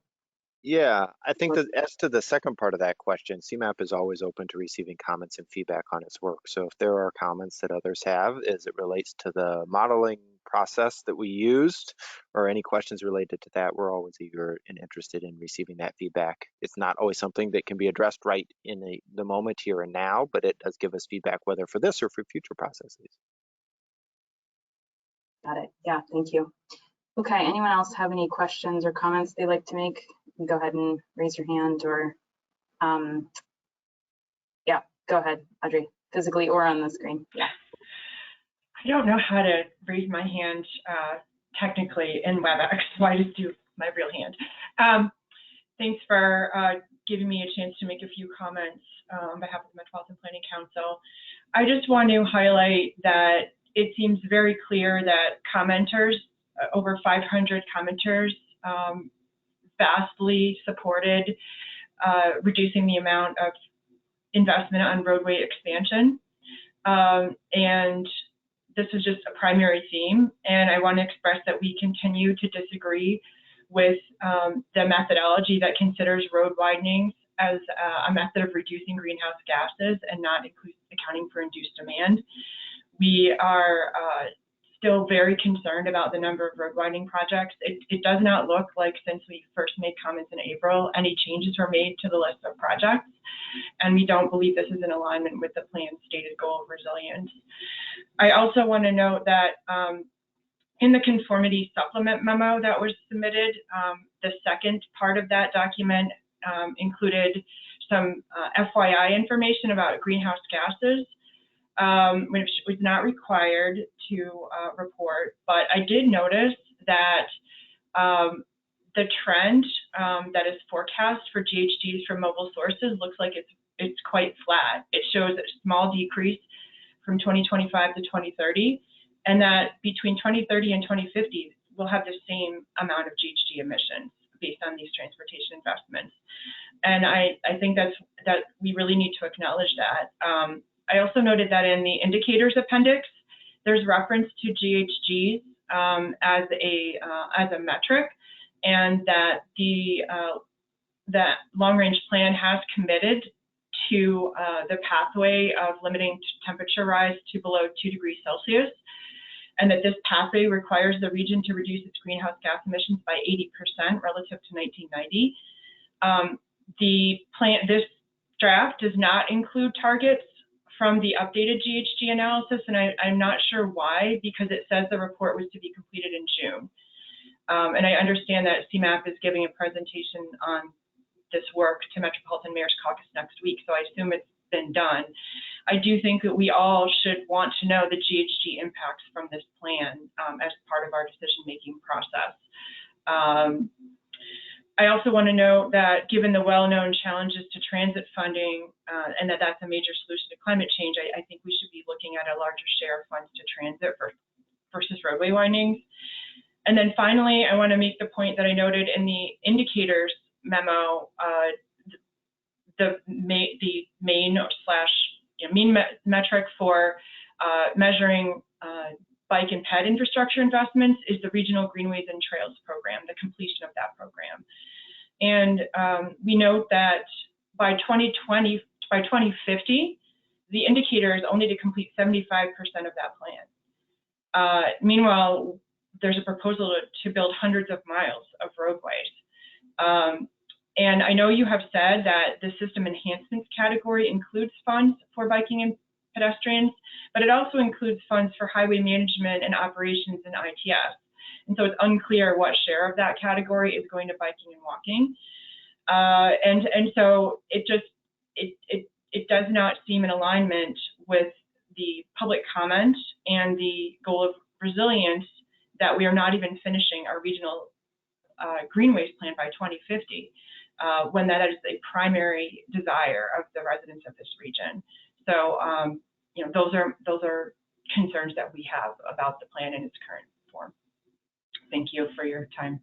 Yeah, I think that as to the second part of that question, CMAP is always open to receiving comments and feedback on its work. So if there are comments that others have as it relates to the modeling process that we used, or any questions related to that, we're always eager and interested in receiving that feedback. It's not always something that can be addressed right in the moment here and now, but it does give us feedback whether for this or for future processes. Got it. Yeah, thank you. Okay, anyone else have any questions or comments they'd like to make? You can go ahead and raise your hand, or yeah, go ahead, Audrey, physically or on the screen. Yeah. I don't know how to raise my hand technically in WebEx, so I just do my real hand. Thanks for giving me a chance to make a few comments on behalf of the Metropolitan Planning Council. I just want to highlight that it seems very clear that commenters, over 500 commenters, vastly supported reducing the amount of investment on roadway expansion. And this is just a primary theme. And I want to express that we continue to disagree with the methodology that considers road widenings as a method of reducing greenhouse gases and not accounting for induced demand. We are still very concerned about the number of road widening projects. It does not look like, since we first made comments in April, any changes were made to the list of projects, and we don't believe this is in alignment with the plan's stated goal of resilience. I also want to note that in the conformity supplement memo that was submitted, the second part of that document included some FYI information about greenhouse gases, which was not required to report. But I did notice that the trend that is forecast for GHGs from mobile sources looks like it's quite flat. It shows a small decrease from 2025 to 2030, and that between 2030 and 2050, we'll have the same amount of GHG emissions based on these transportation investments. And I think that we really need to acknowledge that. I also noted that in the indicators appendix, there's reference to GHGs as a metric, and that that long-range plan has committed to the pathway of limiting temperature rise to below 2 degrees Celsius, and that this pathway requires the region to reduce its greenhouse gas emissions by 80% relative to 1990. This draft does not include targets from the updated GHG analysis, and I'm not sure why, because it says the report was to be completed in June. And I understand that CMAP is giving a presentation on this work to Metropolitan Mayor's Caucus next week, so I assume it's been done. I do think that we all should want to know the GHG impacts from this plan as part of our decision-making process. I also want to note that given the well-known challenges to transit funding and that's a major solution to climate change, I think we should be looking at a larger share of funds to transit versus roadway windings. And then finally, I want to make the point that I noted in the indicators memo, the main metric for measuring bike and ped infrastructure investments is the Regional Greenways and Trails program, the completion of that program. And we note that by 2050, the indicator is only to complete 75% of that plan. Meanwhile, there's a proposal to build hundreds of miles of roadways. And I know you have said that the system enhancements category includes funds for biking and pedestrians, but it also includes funds for highway management and operations and ITS. And so it's unclear what share of that category is going to biking and walking. And so it does not seem in alignment with the public comment and the goal of resilience that we are not even finishing our regional greenways plan by 2050, when that is a primary desire of the residents of this region. So, you know, those are concerns that we have about the plan in its current form. Thank you for your time.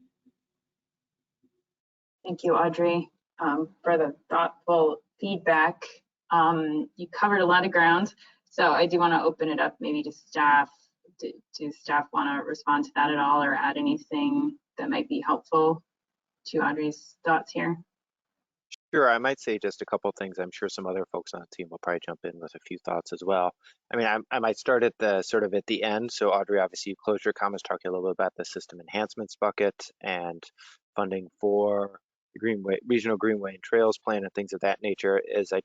Thank you, Audrey, for the thoughtful feedback. You covered a lot of ground, so I do want to open it up maybe to staff. Do staff want to respond to that at all or add anything that might be helpful to Audrey's thoughts here? Sure, I might say just a couple of things. I'm sure some other folks on the team will probably jump in with a few thoughts as well. I mean, I might start at the sort of at the end. So Audrey, obviously you closed your comments talking a little bit about the system enhancements bucket and funding for the Greenway, Regional Greenway and Trails Plan and things of that nature. As I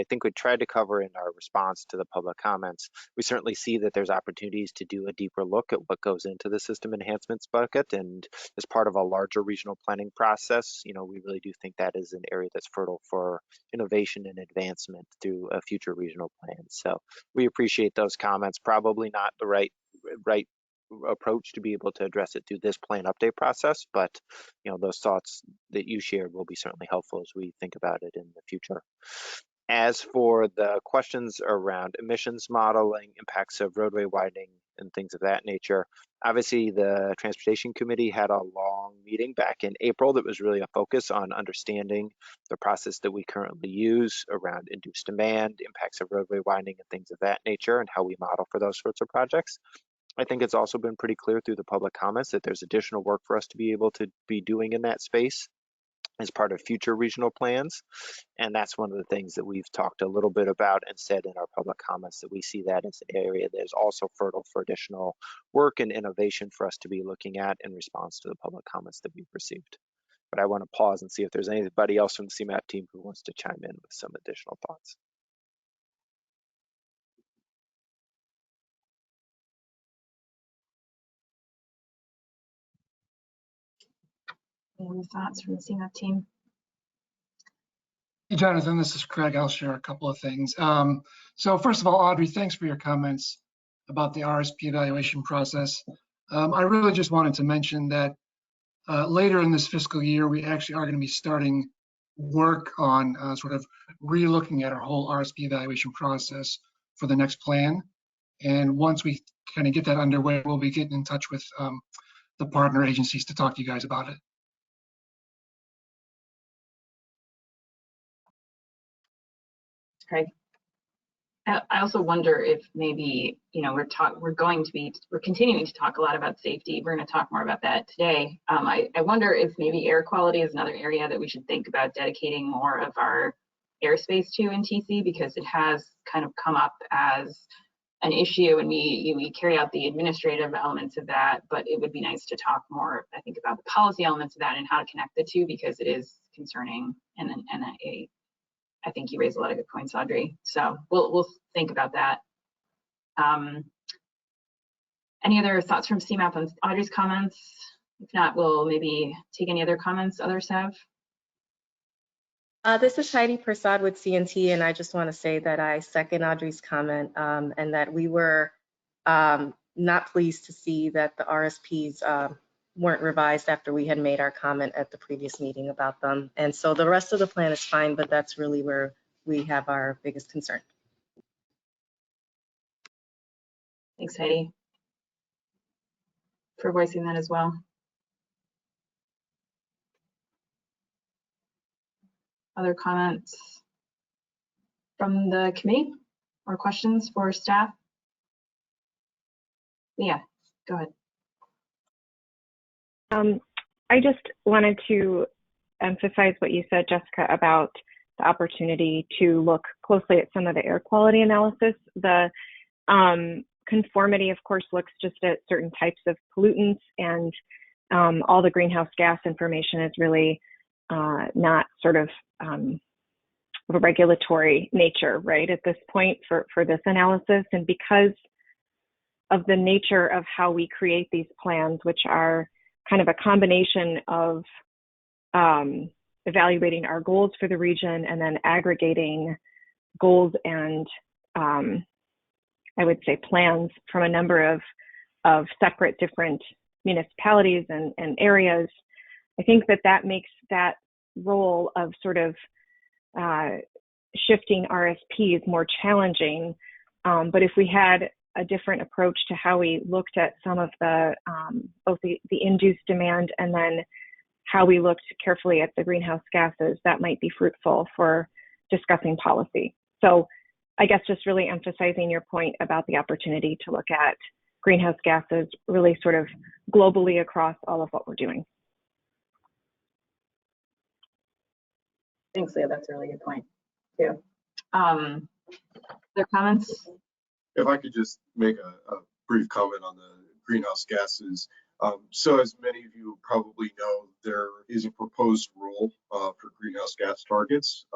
think we tried to cover in our response to the public comments, we certainly see that there's opportunities to do a deeper look at what goes into the system enhancements bucket. And as part of a larger regional planning process, you know, we really do think that is an area that's fertile for innovation and advancement through a future regional plan. So we appreciate those comments. Probably not the right approach to be able to address it through this plan update process, but you know, those thoughts that you shared will be certainly helpful as we think about it in the future. As for the questions around emissions modeling, impacts of roadway widening and things of that nature, obviously the Transportation Committee had a long meeting back in April that was really a focus on understanding the process that we currently use around induced demand, impacts of roadway widening and things of that nature, and how we model for those sorts of projects. I think it's also been pretty clear through the public comments that there's additional work for us to be able to be doing in that space as part of future regional plans. And that's one of the things that we've talked a little bit about and said in our public comments, that we see that as an area that is also fertile for additional work and innovation for us to be looking at in response to the public comments that we've received. But I want to pause and see if there's anybody else from the CMAP team who wants to chime in with some additional thoughts. Any thoughts from the CMAP team? Hey, Jonathan, this is Craig. I'll share a couple of things. So first of all, Audrey, thanks for your comments about the RSP evaluation process. I really just wanted to mention that later in this fiscal year, we actually are going to be starting work on sort of re-looking at our whole RSP evaluation process for the next plan. And once we kind of get that underway, we'll be getting in touch with the partner agencies to talk to you guys about it. Craig. I also wonder if maybe, you know, we're continuing to talk a lot about safety. We're going to talk more about that today. I wonder if maybe air quality is another area that we should think about dedicating more of our airspace to in TC, because it has kind of come up as an issue, and we carry out the administrative elements of that, but it would be nice to talk more, I think, about the policy elements of that and how to connect the two, because it is concerning and I think you raised a lot of good points, Audrey. So we'll think about that. Any other thoughts from CMAP on Audrey's comments? If not, we'll maybe take any other comments others have. This is Heidi Prasad with CNT, and I just want to say that I second Audrey's comment, and that we were not pleased to see that the RSPs weren't revised after we had made our comment at the previous meeting about them. And so the rest of the plan is fine, but that's really where we have our biggest concern. Thanks, Heidi, for voicing that as well. Other comments from the committee or questions for staff? Yeah, go ahead. I just wanted to emphasize what you said, Jessica, about the opportunity to look closely at some of the air quality analysis. The conformity, of course, looks just at certain types of pollutants, and all the greenhouse gas information is really not sort of a regulatory nature, right, at this point for this analysis. And because of the nature of how we create these plans, which are kind of a combination of evaluating our goals for the region and then aggregating goals and I would say plans from a number of separate different municipalities and areas, I think that makes that role of sort of shifting RSPs more challenging. But if we had a different approach to how we looked at some of the both the induced demand and then how we looked carefully at the greenhouse gases, that might be fruitful for discussing policy. So I guess just really emphasizing your point about the opportunity to look at greenhouse gases really sort of globally across all of what we're doing. Thanks, Leah. That's a really good point, too. Other comments? If I could just make a brief comment on the greenhouse gases. So as many of you probably know, there is a proposed rule for greenhouse gas targets.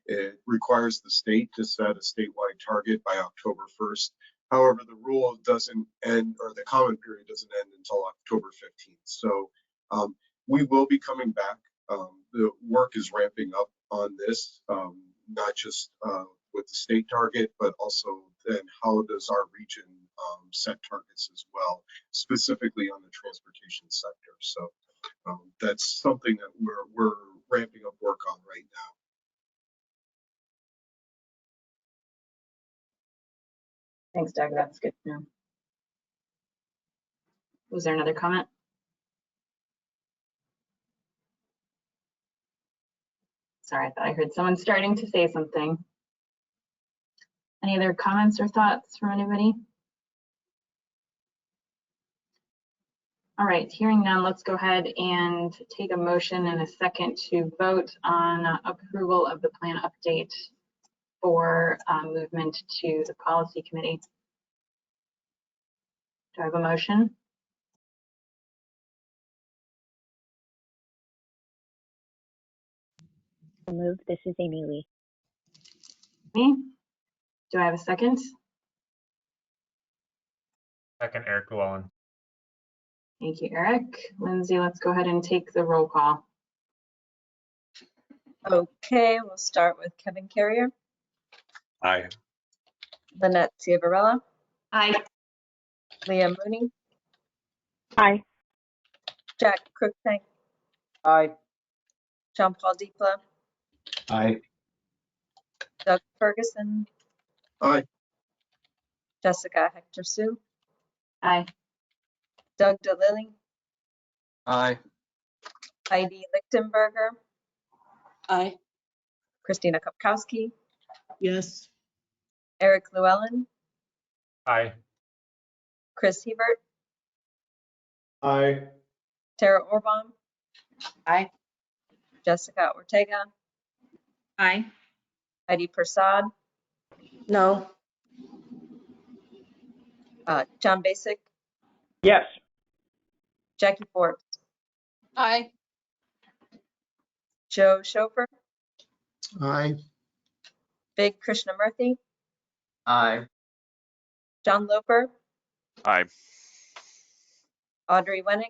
It requires the state to set a statewide target by October 1st. However, the rule doesn't end, or the comment period doesn't end until October 15th. So we will be coming back. The work is ramping up on this, not just with the state target, but also then how does our region set targets as well, specifically on the transportation sector. So that's something that we're ramping up work on right now. Thanks, Doug. That's good to know. Was there another comment? Sorry, I thought I heard someone starting to say something. Any other comments or thoughts from anybody? All right, hearing none, let's go ahead and take a motion and a second to vote on approval of the plan update for movement to the policy committee. Do I have a motion? Move. This is Amy Lee. Me? Do I have a second? Second, Eric Llewellyn. Thank you, Eric. Lindsay, let's go ahead and take the roll call. Okay, we'll start with Kevin Carrier, Aye. Lynette Ciavarella, Aye. Leah Mooney, Aye. Jack Cruikshank, Aye. Jean Paul Depla, Aye. Doug Ferguson, Aye. Jessica Hector Sue, Aye. Doug DeLilly, Aye. Heidi Lichtenberger, Aye. Christina Kopkowski, Yes. Eric Llewellyn, Aye. Chris Hebert, Aye. Tara Orban, Aye. Jessica Ortega, Aye. Heidi Prasad, No. John Basic, Yes. Jackie Forbes, Aye. Joe Schofer, Aye. Big Krishnamurthy, Aye. John Loper, Aye. Audrey Wennick,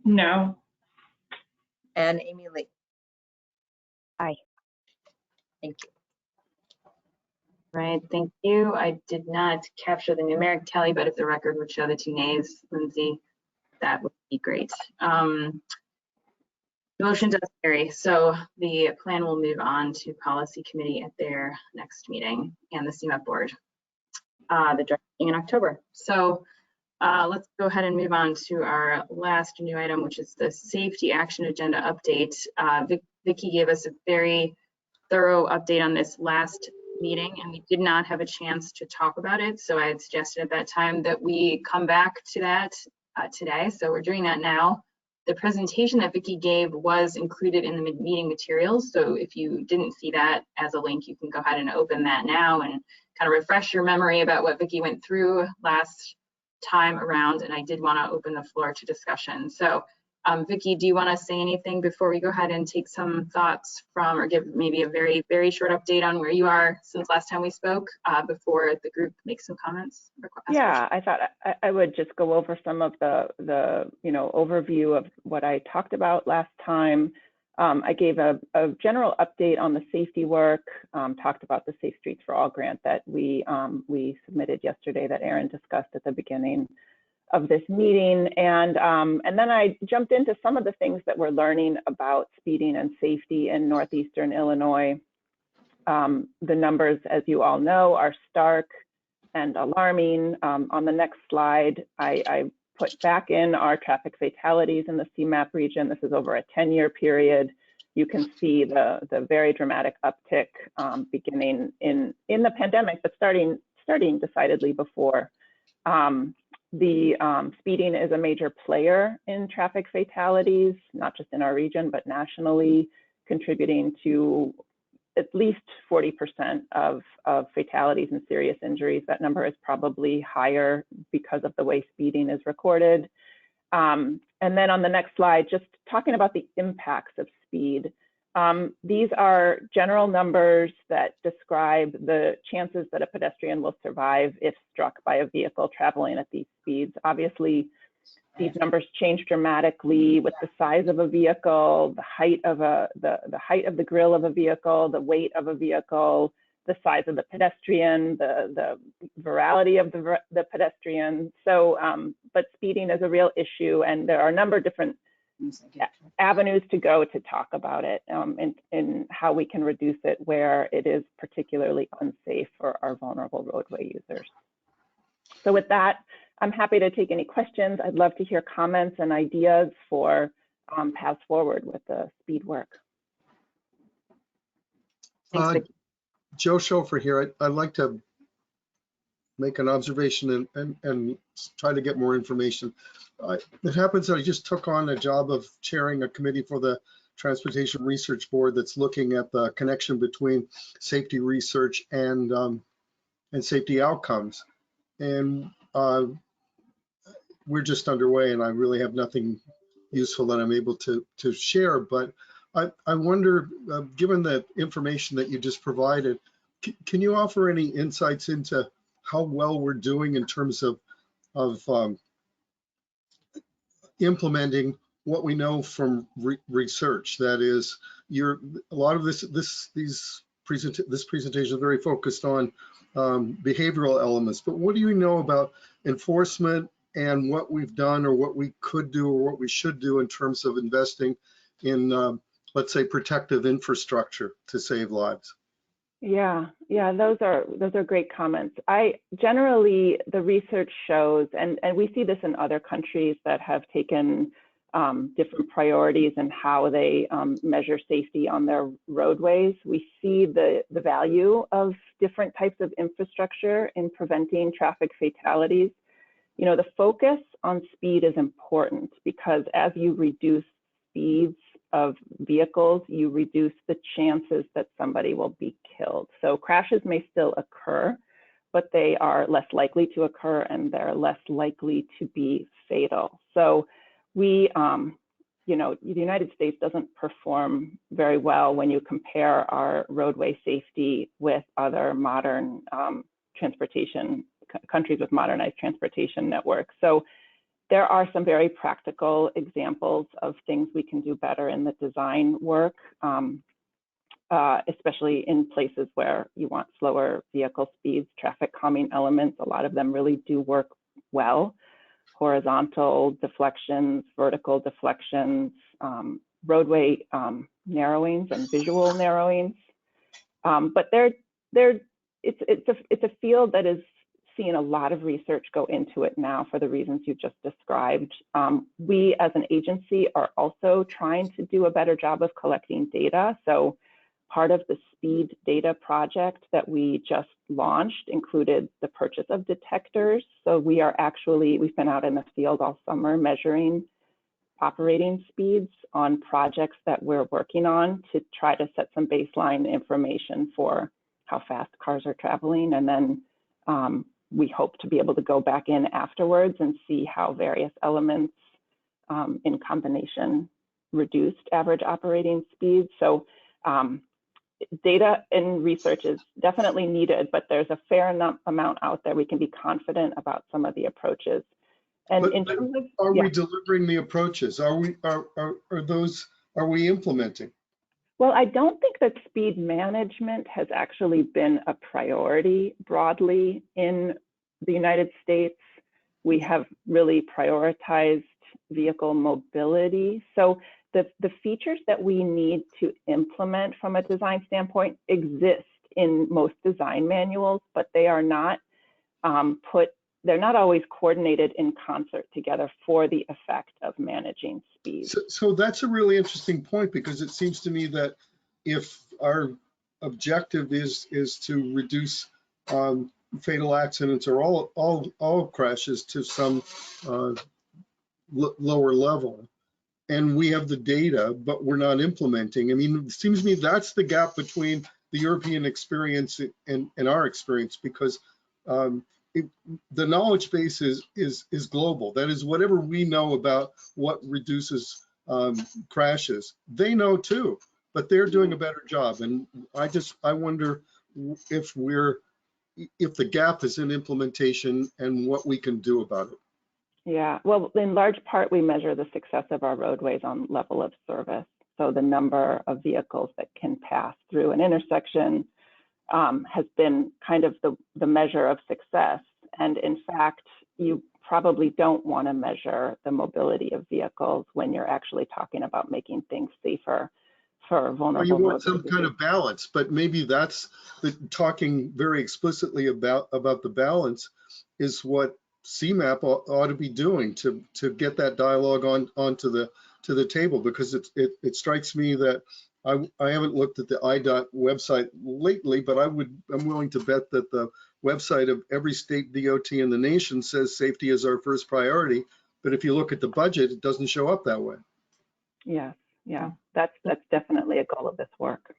No. and Amy Lee. Aye. Thank you. Right, thank you. I did not capture the numeric tally, but if the record would show the 2 nays, Lindsay, that would be great. The motion does carry, so the plan will move on to policy committee at their next meeting and the CMAP board, the draft meeting in October. So let's go ahead and move on to our last new item, which is the safety action agenda update. Vicki gave us a very thorough update on this last meeting, and we did not have a chance to talk about it. So I had suggested at that time that we come back to that today. So we're doing that now. The presentation that Vicki gave was included in the meeting materials. So if you didn't see that as a link, you can go ahead and open that now and kind of refresh your memory about what Vicki went through last time around. And I did want to open the floor to discussion. So Vicki, do you want to say anything before we go ahead and take some thoughts from, or give maybe a very, very short update on where you are since last time we spoke before the group makes some comments? Yeah, I thought I would just go over some of the overview of what I talked about last time. I gave a general update on the safety work, talked about the Safe Streets for All grant that we submitted yesterday that Aaron discussed at the beginning of this meeting, and then I jumped into some of the things that we're learning about speeding and safety in northeastern Illinois. The numbers, as you all know, are stark and alarming. On the next slide, I put back in our traffic fatalities in the CMAP region. This is over a 10-year period. You can see the very dramatic uptick beginning in the pandemic, but starting decidedly before. Speeding is a major player in traffic fatalities, not just in our region, but nationally, contributing to at least 40% of fatalities and serious injuries. That number is probably higher because of the way speeding is recorded. And then on the next slide, just talking about the impacts of speed. These are general numbers that describe the chances that a pedestrian will survive if struck by a vehicle traveling at these speeds. Obviously, these numbers change dramatically with the size of a vehicle, the height of the height of the grille of a vehicle, the weight of a vehicle, the size of the pedestrian, the virality of the pedestrian. So, but speeding is a real issue, and there are a number of different avenues to go to talk about it and how we can reduce it where it is particularly unsafe for our vulnerable roadway users. So with that, I'm happy to take any questions. I'd love to hear comments and ideas for paths forward with the speed work. Joe Schofer here. I'd like to make an observation and try to get more information. It happens that I just took on a job of chairing a committee for the Transportation Research Board that's looking at the connection between safety research and safety outcomes. And we're just underway, and I really have nothing useful that I'm able to share. But I wonder, given the information that you just provided, can you offer any insights into how well we're doing in terms of implementing what we know from research? That is, a lot of this presentation is very focused on behavioral elements, but what do you know about enforcement and what we've done or what we could do or what we should do in terms of investing in, let's say, protective infrastructure to save lives? Yeah, those are great comments. Generally, the research shows, and we see this in other countries that have taken different priorities in how they measure safety on their roadways. We see the value of different types of infrastructure in preventing traffic fatalities. You know, the focus on speed is important because as you reduce speeds of vehicles, you reduce the chances that somebody will be killed. So crashes may still occur, but they are less likely to occur and they're less likely to be fatal. So we, you know, the United States doesn't perform very well when you compare our roadway safety with other modern countries with modernized transportation networks. So there are some very practical examples of things we can do better in the design work, especially in places where you want slower vehicle speeds, traffic calming elements. A lot of them really do work well. Horizontal deflections, vertical deflections, roadway narrowings and visual narrowings. But it's a field that is seeing a lot of research go into it now for the reasons you just described. We as an agency are also trying to do a better job of collecting data. So part of the speed data project that we just launched included the purchase of detectors. So we've been out in the field all summer measuring operating speeds on projects that we're working on to try to set some baseline information for how fast cars are traveling. And then we hope to be able to go back in afterwards and see how various elements in combination reduced average operating speeds. So data and research is definitely needed, but there's a fair amount out there. We can be confident about some of the approaches. And in terms of, are we delivering the approaches? Are we implementing? Well, I don't think that speed management has actually been a priority broadly in the United States. We have really prioritized vehicle mobility. So the features that we need to implement from a design standpoint exist in most design manuals, but they are not put they're not always coordinated in concert together for the effect of managing speed. So that's a really interesting point, because it seems to me that if our objective is to reduce fatal accidents or all crashes to some lower level, and we have the data, but we're not implementing. I mean, it seems to me that's the gap between the European experience and our experience, because the knowledge base is global. That is, whatever we know about what reduces crashes, they know too, but they're doing a better job. And I wonder if the gap is in implementation and what we can do about it. Yeah, well, in large part, we measure the success of our roadways on level of service. So the number of vehicles that can pass through an intersection has been kind of the measure of success. And in fact, you probably don't want to measure the mobility of vehicles when you're actually talking about making things safer for vulnerable. Or you want some kind of balance, but maybe that's talking very explicitly about the balance is what CMAP ought to be doing to get that dialogue onto the table, because it strikes me that I haven't looked at the IDOT website lately, but I'm willing to bet that the website of every state DOT in the nation says safety is our first priority. But if you look at the budget, it doesn't show up that way. Yeah, that's definitely a goal of this work.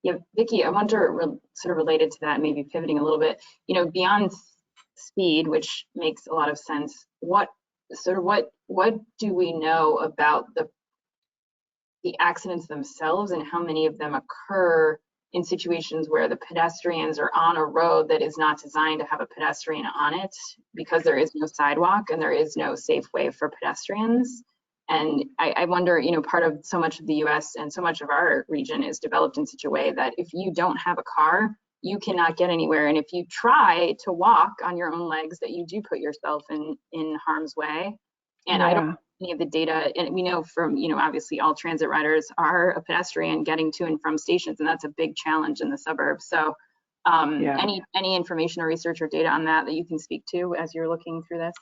Yeah, Vicki, I wonder, sort of related to that, maybe pivoting a little bit, beyond speed, which makes a lot of sense, what do we know about the accidents themselves, and how many of them occur in situations where the pedestrians are on a road that is not designed to have a pedestrian on it because there is no sidewalk and there is no safe way for pedestrians? And I wonder, part of so much of the US and so much of our region is developed in such a way that if you don't have a car, you cannot get anywhere. And if you try to walk on your own legs, that you do put yourself in harm's way. And I don't have any of the data, and we know from, obviously all transit riders are a pedestrian getting to and from stations, and that's a big challenge in the suburbs. So any information or research or data on that you can speak to as you're looking through this?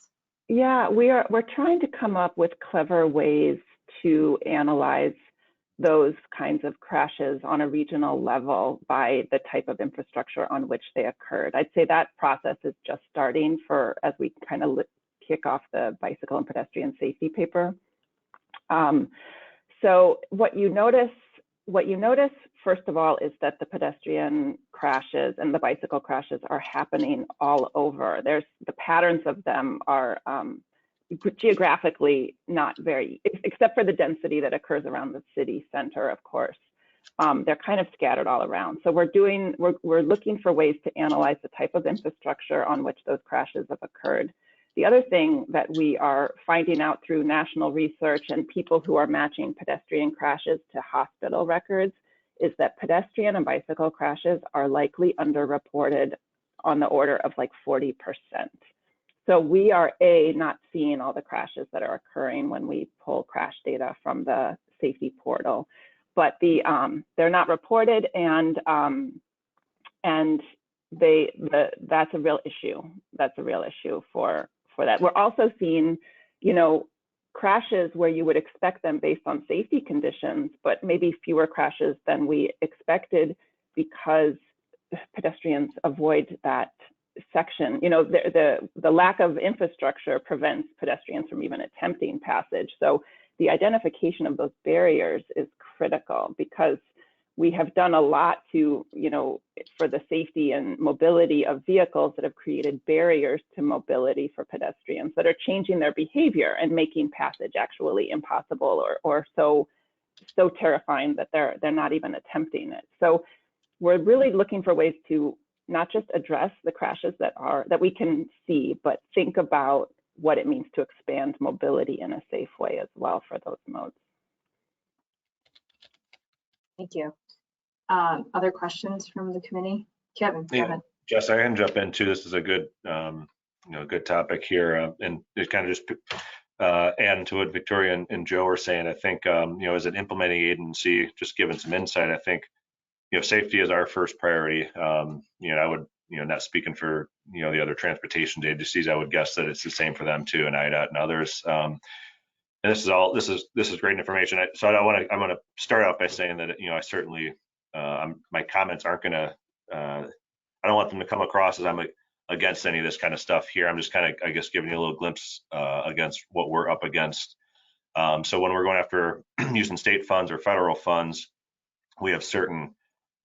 Yeah, we're trying to come up with clever ways to analyze those kinds of crashes on a regional level by the type of infrastructure on which they occurred. I'd say that process is just starting as we kind of kick off the bicycle and pedestrian safety paper. So what you notice, first of all, is that the pedestrian crashes and the bicycle crashes are happening all over. The patterns of them are geographically not very, except for the density that occurs around the city center, of course. They're kind of scattered all around. So we're looking for ways to analyze the type of infrastructure on which those crashes have occurred. The other thing that we are finding out through national research and people who are matching pedestrian crashes to hospital records is that pedestrian and bicycle crashes are likely underreported on the order of like 40%. So we are not seeing all the crashes that are occurring when we pull crash data from the safety portal, but they're not reported, and that's a real issue. That's a real issue for that. We're also seeing, crashes where you would expect them based on safety conditions, but maybe fewer crashes than we expected because pedestrians avoid that section. The lack of infrastructure prevents pedestrians from even attempting passage. So the identification of those barriers is critical, because we have done a lot to, for the safety and mobility of vehicles that have created barriers to mobility for pedestrians that are changing their behavior and making passage actually impossible or so terrifying that they're not even attempting it. So we're really looking for ways to not just address the crashes that we can see, but think about what it means to expand mobility in a safe way as well for those modes. Thank you. Other questions from the committee? Kevin, go ahead. Jess, I can jump in too. This is a good, good topic here, and it kind of just adding to what Victoria and Joe are saying. I think, as an implementing agency, just giving some insight, I think, safety is our first priority. I would not speaking for, the other transportation agencies, I would guess that it's the same for them too, and IDOT and others. And this is great information. So I'm going to start out by saying that, I certainly, my comments aren't going to, I don't want them to come across as I'm against any of this kind of stuff here. I'm just kind of, I guess, giving you a little glimpse against what we're up against. So when we're going after using state funds or federal funds, we have certain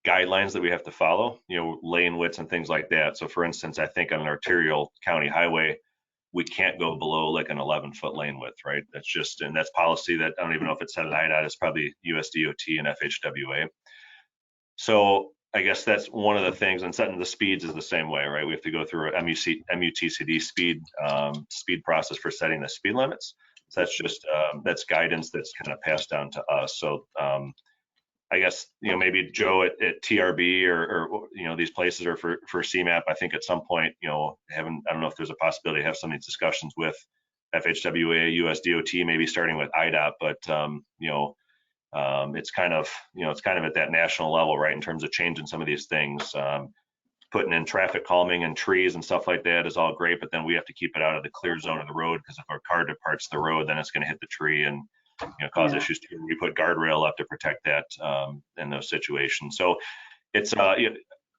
guidelines that we have to follow, lane widths and things like that. So for instance, I think on an arterial county highway, we can't go below like an 11-foot lane width, right? That's just, and that's policy that I don't even know if it's set at IDOT, it's probably USDOT and FHWA. So I guess that's one of the things, and setting the speeds is the same way, right? We have to go through a MUTCD speed process for setting the speed limits. So that's just, that's guidance that's kind of passed down to us. So I guess, maybe Joe at TRB or these places, or for CMAP, I think at some point, I don't know if there's a possibility to have some of these discussions with FHWA, USDOT, maybe starting with IDOT, but it's kind of at that national level, right? In terms of changing some of these things, putting in traffic calming and trees and stuff like that is all great, but then we have to keep it out of the clear zone of the road, because if our car departs the road, then it's going to hit the tree and cause issues too. We put guardrail up to protect that in those situations. So it's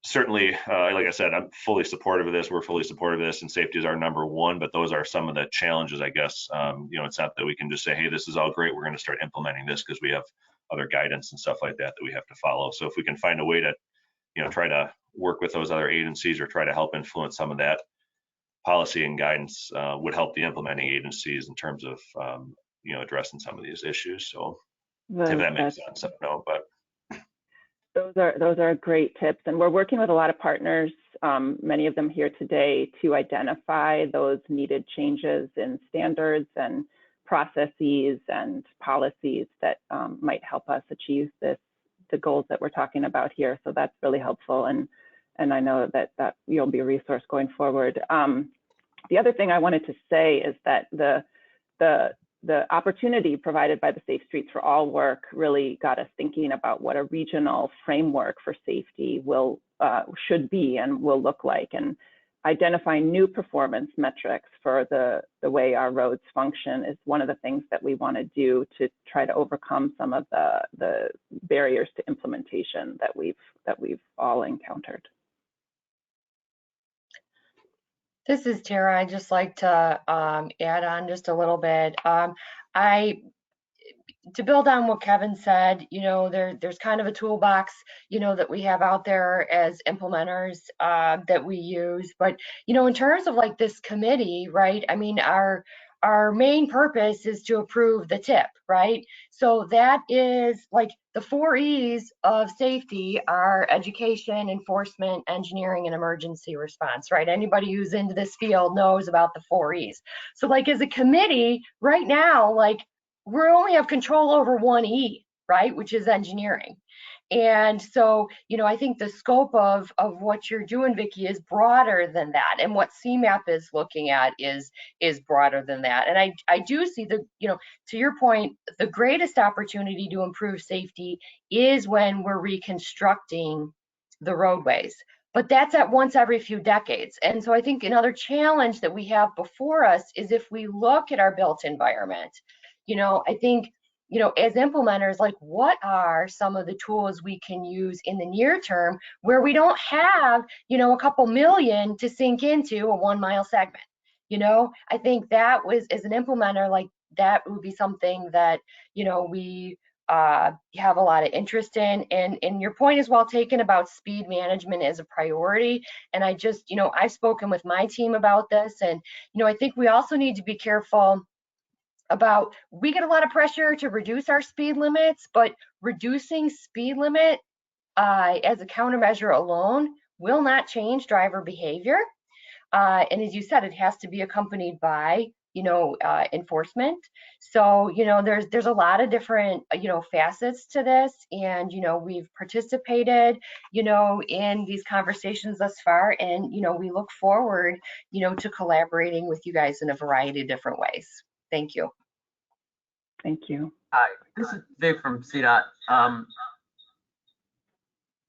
certainly, like I said, I'm fully supportive of this. We're fully supportive of this, and safety is our number one. But those are some of the challenges, I guess. It's not that we can just say, hey, this is all great, we're going to start implementing this, because we have other guidance and stuff like that we have to follow. So if we can find a way to, try to work with those other agencies or try to help influence some of that policy and guidance, would help the implementing agencies in terms of addressing some of these issues. So if that makes sense, I don't know, but those are great tips, and we're working with a lot of partners, many of them here today, to identify those needed changes in standards and processes and policies that might help us achieve the goals that we're talking about here. So that's really helpful, and I know that you'll be a resource going forward. The other thing I wanted to say is that the opportunity provided by the Safe Streets for All work really got us thinking about what a regional framework for safety should be and will look like, and identifying new performance metrics for the way our roads function is one of the things that we want to do to try to overcome some of the barriers to implementation that we've all encountered. This is Tara. I'd just like to add on just a little bit. To build on what Kevin said, there's kind of a toolbox, that we have out there as implementers that we use. But, in terms of like this committee, right? I mean, our main purpose is to approve the tip, right? So that is like the 4 E's of safety are education, enforcement, engineering, and emergency response, right? Anybody who's into this field knows about the 4 E's. So like as a committee right now, like we only have control over 1 E, right? Which is engineering. And so, I think the scope of what you're doing, Vicki, is broader than that. And what CMAP is looking at is broader than that. And I do see to your point, the greatest opportunity to improve safety is when we're reconstructing the roadways. But that's at once every few decades. And so I think another challenge that we have before us is if we look at our built environment, I think, as implementers, like what are some of the tools we can use in the near term where we don't have, a couple million to sink into a 1 mile segment? I think that was, as an implementer, like that would be something that, we have a lot of interest in. And your point is well taken about speed management as a priority. And I just, I've spoken with my team about this. And, I think we also need to be careful about, we get a lot of pressure to reduce our speed limits, but reducing speed limit as a countermeasure alone will not change driver behavior. And as you said, it has to be accompanied by, enforcement. So, there's a lot of different, facets to this. And, we've participated, in these conversations thus far. And, we look forward, to collaborating with you guys in a variety of different ways. Thank you. Thank you. Hi, this is Dave from CDOT.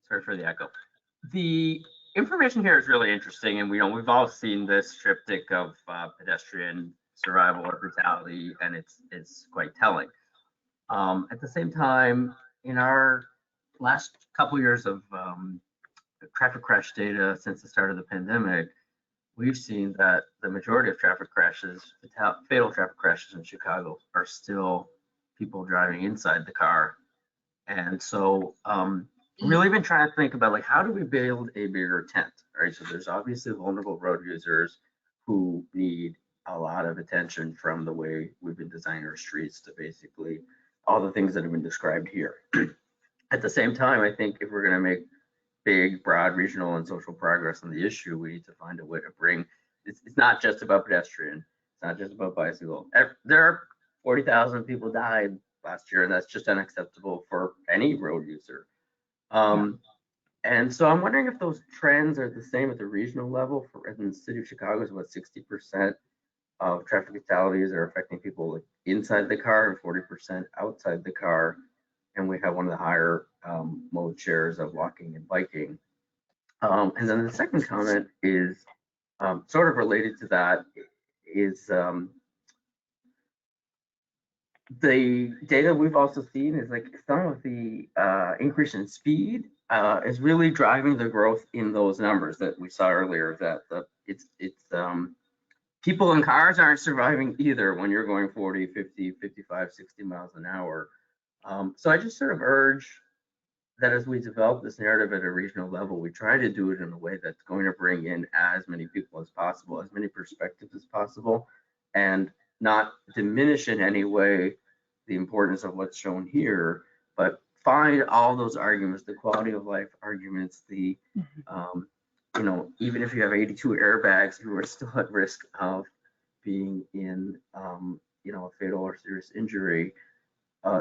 Sorry for the echo. information here is really interesting, and we've all seen this triptych of pedestrian survival or brutality, and it's quite telling. At the same time, in our last couple years of traffic crash data since the start of the pandemic, we've seen that the majority of traffic crashes, fatal traffic crashes in Chicago, are still people driving inside the car. And so really been trying to think about, like, how do we build a bigger tent, right? So there's obviously vulnerable road users who need a lot of attention from the way we've been designing our streets to basically all the things that have been described here. At the same time, I think if we're going to make big, broad regional and social progress on the issue, we need to find a way to bring, it's not just about pedestrian, it's not just about bicycle. There are 40,000 people died last year, and that's just unacceptable for any road user. And so I'm wondering if those trends are the same at the regional level. In the city of Chicago, it's about 60% of traffic fatalities are affecting people inside the car and 40% outside the car. And we have one of the higher mode shares of walking and biking. And then the second comment is sort of related to that, is the data we've also seen is like some of the increase in speed is really driving the growth in those numbers that we saw earlier, that it's people in cars aren't surviving either when you're going 40, 50, 55, 60 miles an hour. So I just sort of urge that as we develop this narrative at a regional level, we try to do it in a way that's going to bring in as many people as possible, as many perspectives as possible, and not diminish in any way the importance of what's shown here, but find all those arguments, the quality of life arguments, the, you know, even if you have 82 airbags, you are still at risk of being in, you know, a fatal or serious injury,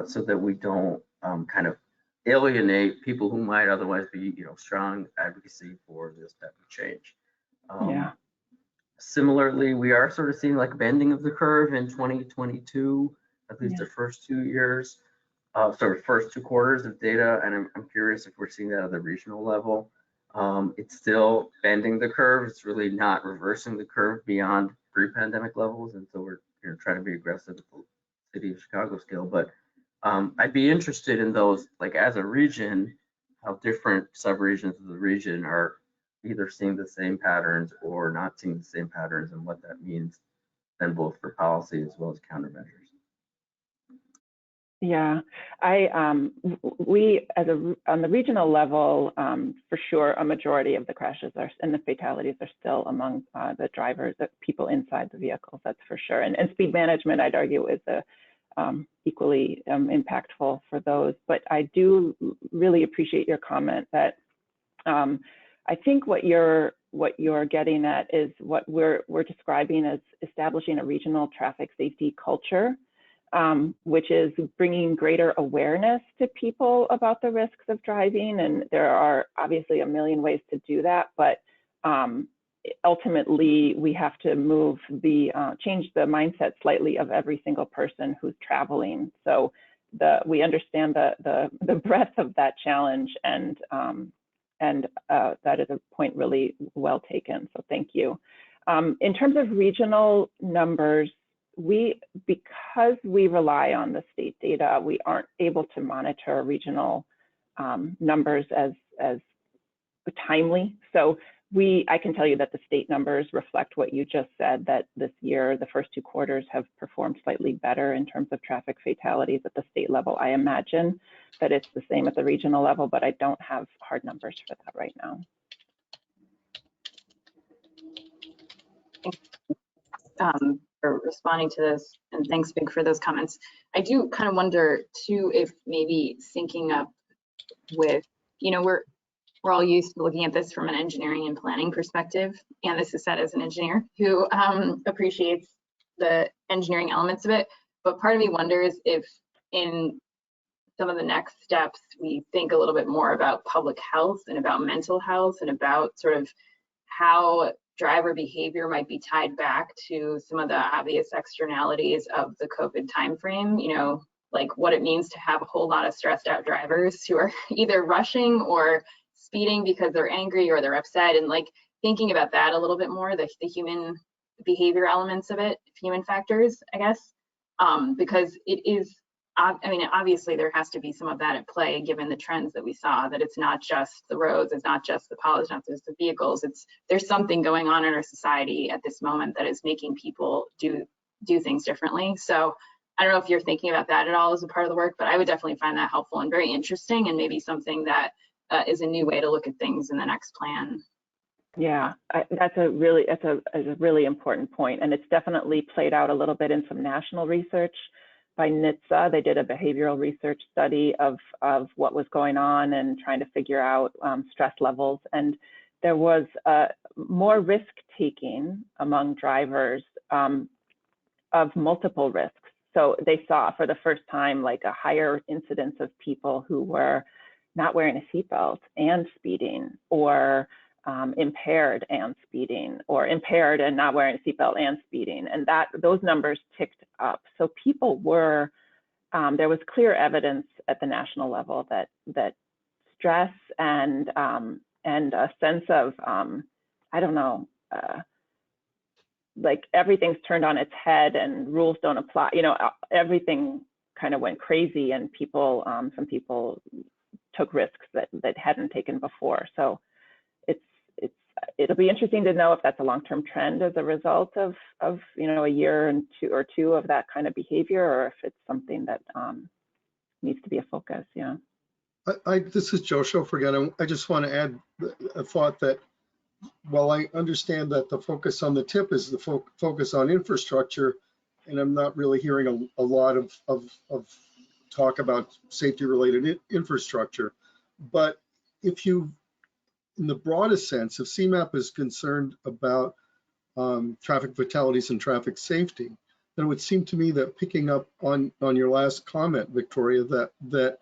so that we don't kind of alienate people who might otherwise be, you know, strong advocacy for this type of change. Similarly, we are sort of seeing like bending of the curve in 2022, at least the first 2 years, first 2 quarters of data, and I'm curious if we're seeing that at the regional level. It's still bending the curve. It's really not reversing the curve beyond pre-pandemic levels, and so we're trying to be aggressive at the city of Chicago scale. But I'd be interested in those, like as a region, how different subregions of the region are either seeing the same patterns or not seeing the same patterns, and what that means then both for policy as well as countermeasures. Yeah, we on the regional level, for sure, a majority of the crashes and the fatalities are still among the drivers, the people inside the vehicles. That's for sure. And speed management, I'd argue, is equally impactful for those. But I do really appreciate your comment that I think what you're getting at is what we're describing as establishing a regional traffic safety culture. Which is bringing greater awareness to people about the risks of driving. And there are obviously a million ways to do that, but ultimately we have to change the mindset slightly of every single person who's traveling. So we understand the breadth of that challenge, and that is a point really well taken. So thank you. In terms of regional numbers, because we rely on the state data, we aren't able to monitor regional numbers as timely. So I can tell you that the state numbers reflect what you just said, that this year, the first 2 quarters have performed slightly better in terms of traffic fatalities at the state level. I imagine that it's the same at the regional level, but I don't have hard numbers for that right now. For responding to this, and thanks Big for those comments. I do kind of wonder too if maybe syncing up with, you know, we're all used to looking at this from an engineering and planning perspective, and this is said as an engineer who appreciates the engineering elements of it. But part of me wonders if in some of the next steps we think a little bit more about public health and about mental health and about sort of how driver behavior might be tied back to some of the obvious externalities of the COVID timeframe, you know, like what it means to have a whole lot of stressed out drivers who are either rushing or speeding because they're angry or they're upset, and like thinking about that a little bit more, the human behavior elements of it, human factors, I guess, because it is, I mean, obviously there has to be some of that at play given the trends that we saw, that it's not just the roads, it's not just the polish, not just the vehicles, there's something going on in our society at this moment that is making people do things differently. So I don't know if you're thinking about that at all as a part of the work, but I would definitely find that helpful and very interesting, and maybe something that is a new way to look at things in the next plan. Yeah, that's a really important point, and it's definitely played out a little bit in some national research by NHTSA. They did a behavioral research study of what was going on and trying to figure out stress levels, and there was more risk taking among drivers of multiple risks. So they saw for the first time like a higher incidence of people who were not wearing a seatbelt and speeding, or impaired and speeding, or impaired and not wearing a seatbelt and speeding, and those numbers ticked up. So people were, there was clear evidence at the national level that stress and a sense of I don't know, like everything's turned on its head and rules don't apply. You know, everything kind of went crazy, and people, some people took risks that hadn't taken before. So it'll be interesting to know if that's a long-term trend as a result of you know, a year and two of that kind of behavior, or if it's something that needs to be a focus. Yeah. This is Joe Schofer again. I just want to add a thought that while I understand that the focus on the tip is the focus on infrastructure, and I'm not really hearing a lot of talk about safety-related infrastructure, but if you, in the broadest sense, if CMAP is concerned about traffic fatalities and traffic safety, then it would seem to me that picking up on your last comment, Victoria, that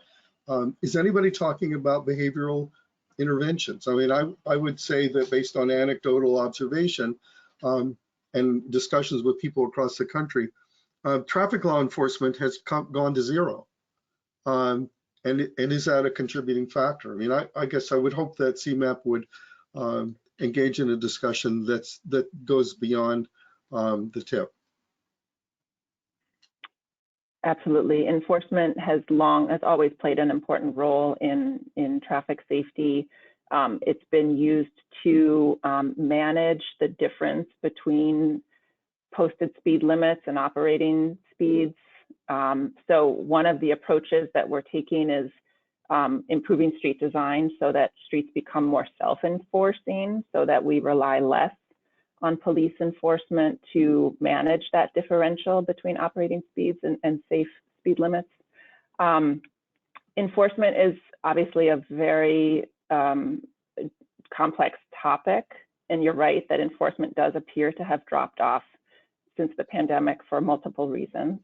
is anybody talking about behavioral interventions? I mean, I would say that based on anecdotal observation and discussions with people across the country, traffic law enforcement has gone to zero. And is that a contributing factor? I mean, I guess I would hope that CMAP would engage in a discussion that goes beyond the tip. Absolutely. Enforcement has always played an important role in traffic safety. It's been used to manage the difference between posted speed limits and operating speeds. So one of the approaches that we're taking is improving street design so that streets become more self-enforcing, so that we rely less on police enforcement to manage that differential between operating speeds and safe speed limits. Enforcement is obviously a very complex topic, and you're right that enforcement does appear to have dropped off since the pandemic for multiple reasons.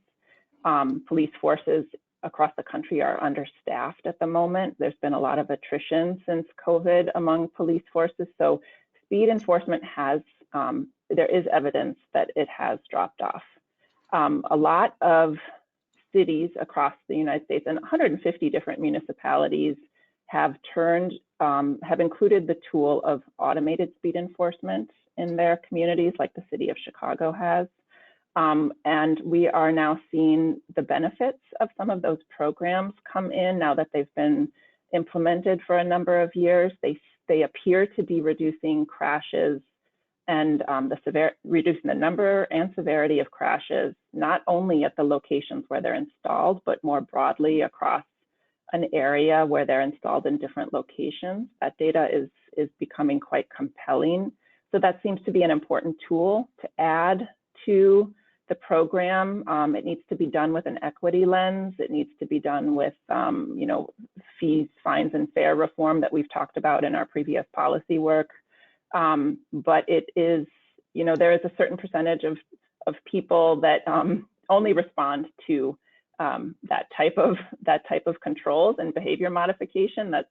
Police forces across the country are understaffed at the moment. There's been a lot of attrition since COVID among police forces. So speed enforcement has, there is evidence that it has dropped off. A lot of cities across the United States and 150 different municipalities have included the tool of automated speed enforcement in their communities, like the city of Chicago has. And we are now seeing the benefits of some of those programs come in now that they've been implemented for a number of years. They appear to be reducing crashes and reducing the number and severity of crashes, not only at the locations where they're installed, but more broadly across an area where they're installed in different locations. That data is becoming quite compelling. So that seems to be an important tool to add to the program. It needs to be done with an equity lens. It needs to be done with, you know, fees, fines, and fare reform that we've talked about in our previous policy work. But it is, you know, there is a certain percentage of people that only respond to that type of controls and behavior modification. That's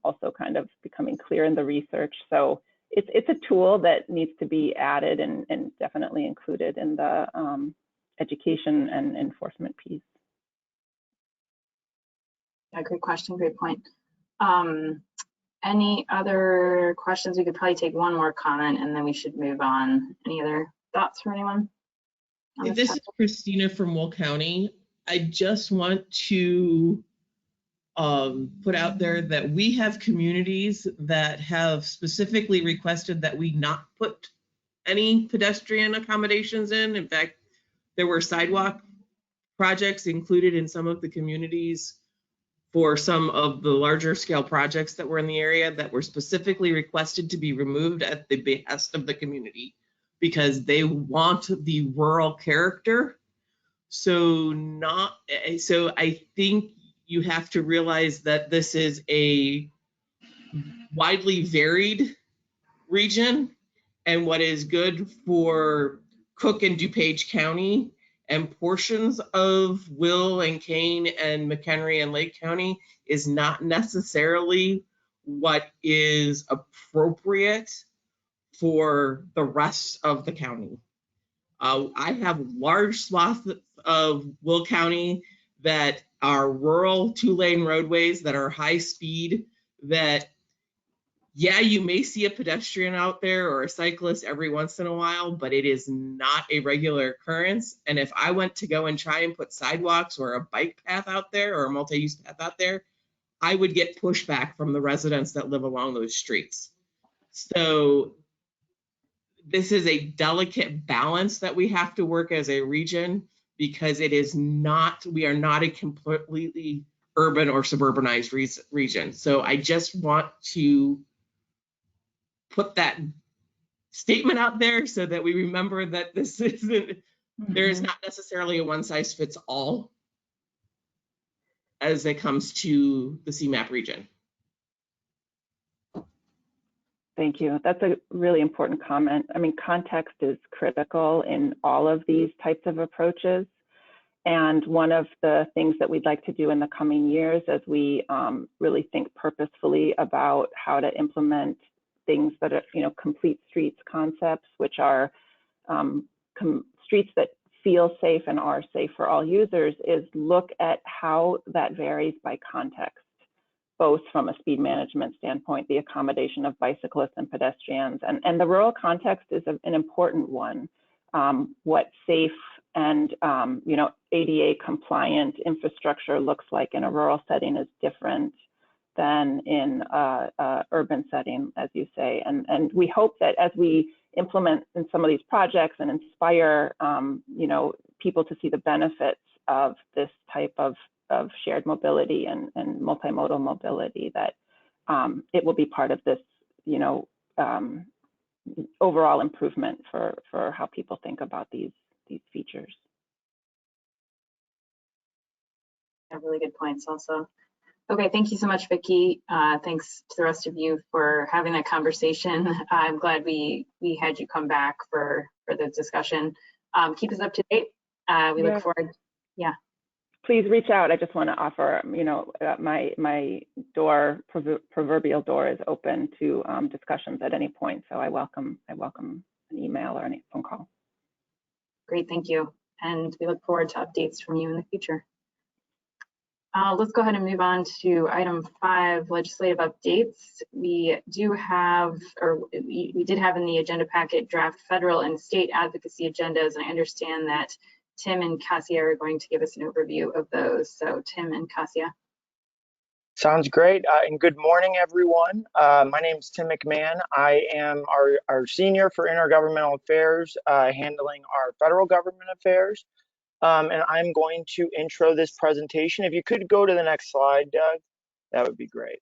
also kind of becoming clear in the research. So it's a tool that needs to be added and definitely included in the education and enforcement piece. Yeah, great question, great point. Any other questions? We could probably take one more comment and then we should move on. Any other thoughts from anyone? This is Christina from Will County. I just want to put out there that we have communities that have specifically requested that we not put any pedestrian accommodations in. In fact, there were sidewalk projects included in some of the communities for some of the larger scale projects that were in the area that were specifically requested to be removed at the behest of the community because they want the rural character. So I think you have to realize that this is a widely varied region, and what is good for Cook and DuPage County and portions of Will and Kane and McHenry and Lake County is not necessarily what is appropriate for the rest of the county. I have large swaths of Will County that are rural 2-lane roadways that are high speed, that yeah, you may see a pedestrian out there or a cyclist every once in a while, but it is not a regular occurrence. And if I went to go and try and put sidewalks or a bike path out there or a multi-use path out there, I would get pushback from the residents that live along those streets. So this is a delicate balance that we have to work as a region, because it is not, we are not a completely urban or suburbanized region. So I just want to put that statement out there so that we remember that this isn't, there is not necessarily a one size fits all as it comes to the CMAP region. Thank you. That's a really important comment. I mean, context is critical in all of these types of approaches. And one of the things that we'd like to do in the coming years as we really think purposefully about how to implement things that are, you know, complete streets concepts, which are streets that feel safe and are safe for all users, is look at how that varies by context, both from a speed management standpoint, the accommodation of bicyclists and pedestrians, and the rural context is an important one. What safe and you know, ADA compliant infrastructure looks like in a rural setting is different than in a urban setting, as you say. And we hope that as we implement in some of these projects and inspire you know, people to see the benefits of this type of shared mobility and multimodal mobility, that it will be part of this, you know, overall improvement for how people think about these features. Yeah, really good points also. Okay, thank you so much, Vicki. Thanks to the rest of you for having that conversation. I'm glad we had you come back for the discussion. Keep us up to date. We look forward. Yeah. Please reach out. I just want to offer, you know, my door, proverbial door, is open to discussions at any point. So I welcome an email or any phone call. Great, thank you. And we look forward to updates from you in the future. Let's go ahead and move on to item 5, legislative updates. We do have, or we did have in the agenda packet, draft federal and state advocacy agendas. And I understand that Tim and Cassia are going to give us an overview of those. So Tim and Cassia. Sounds great. And good morning, everyone. My name is Tim McMahon. I am our senior for intergovernmental affairs, handling our federal government affairs. And I'm going to intro this presentation. If you could go to the next slide, Doug, that would be great.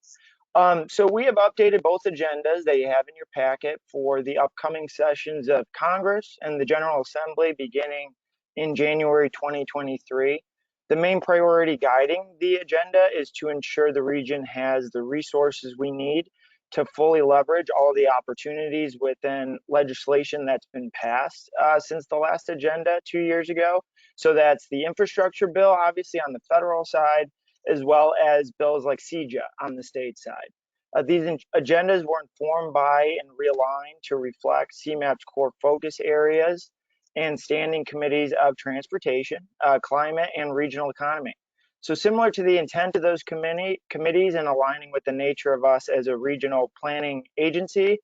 So we have updated both agendas that you have in your packet for the upcoming sessions of Congress and the General Assembly beginning in January 2023. The main priority guiding the agenda is to ensure the region has the resources we need to fully leverage all the opportunities within legislation that's been passed since the last agenda 2 years ago. So that's the infrastructure bill, obviously on the federal side, as well as bills like CEJA on the state side. These agendas were informed by and realigned to reflect CMAP's core focus areas and standing committees of transportation, climate, and regional economy. So similar to the intent of those committees and aligning with the nature of us as a regional planning agency,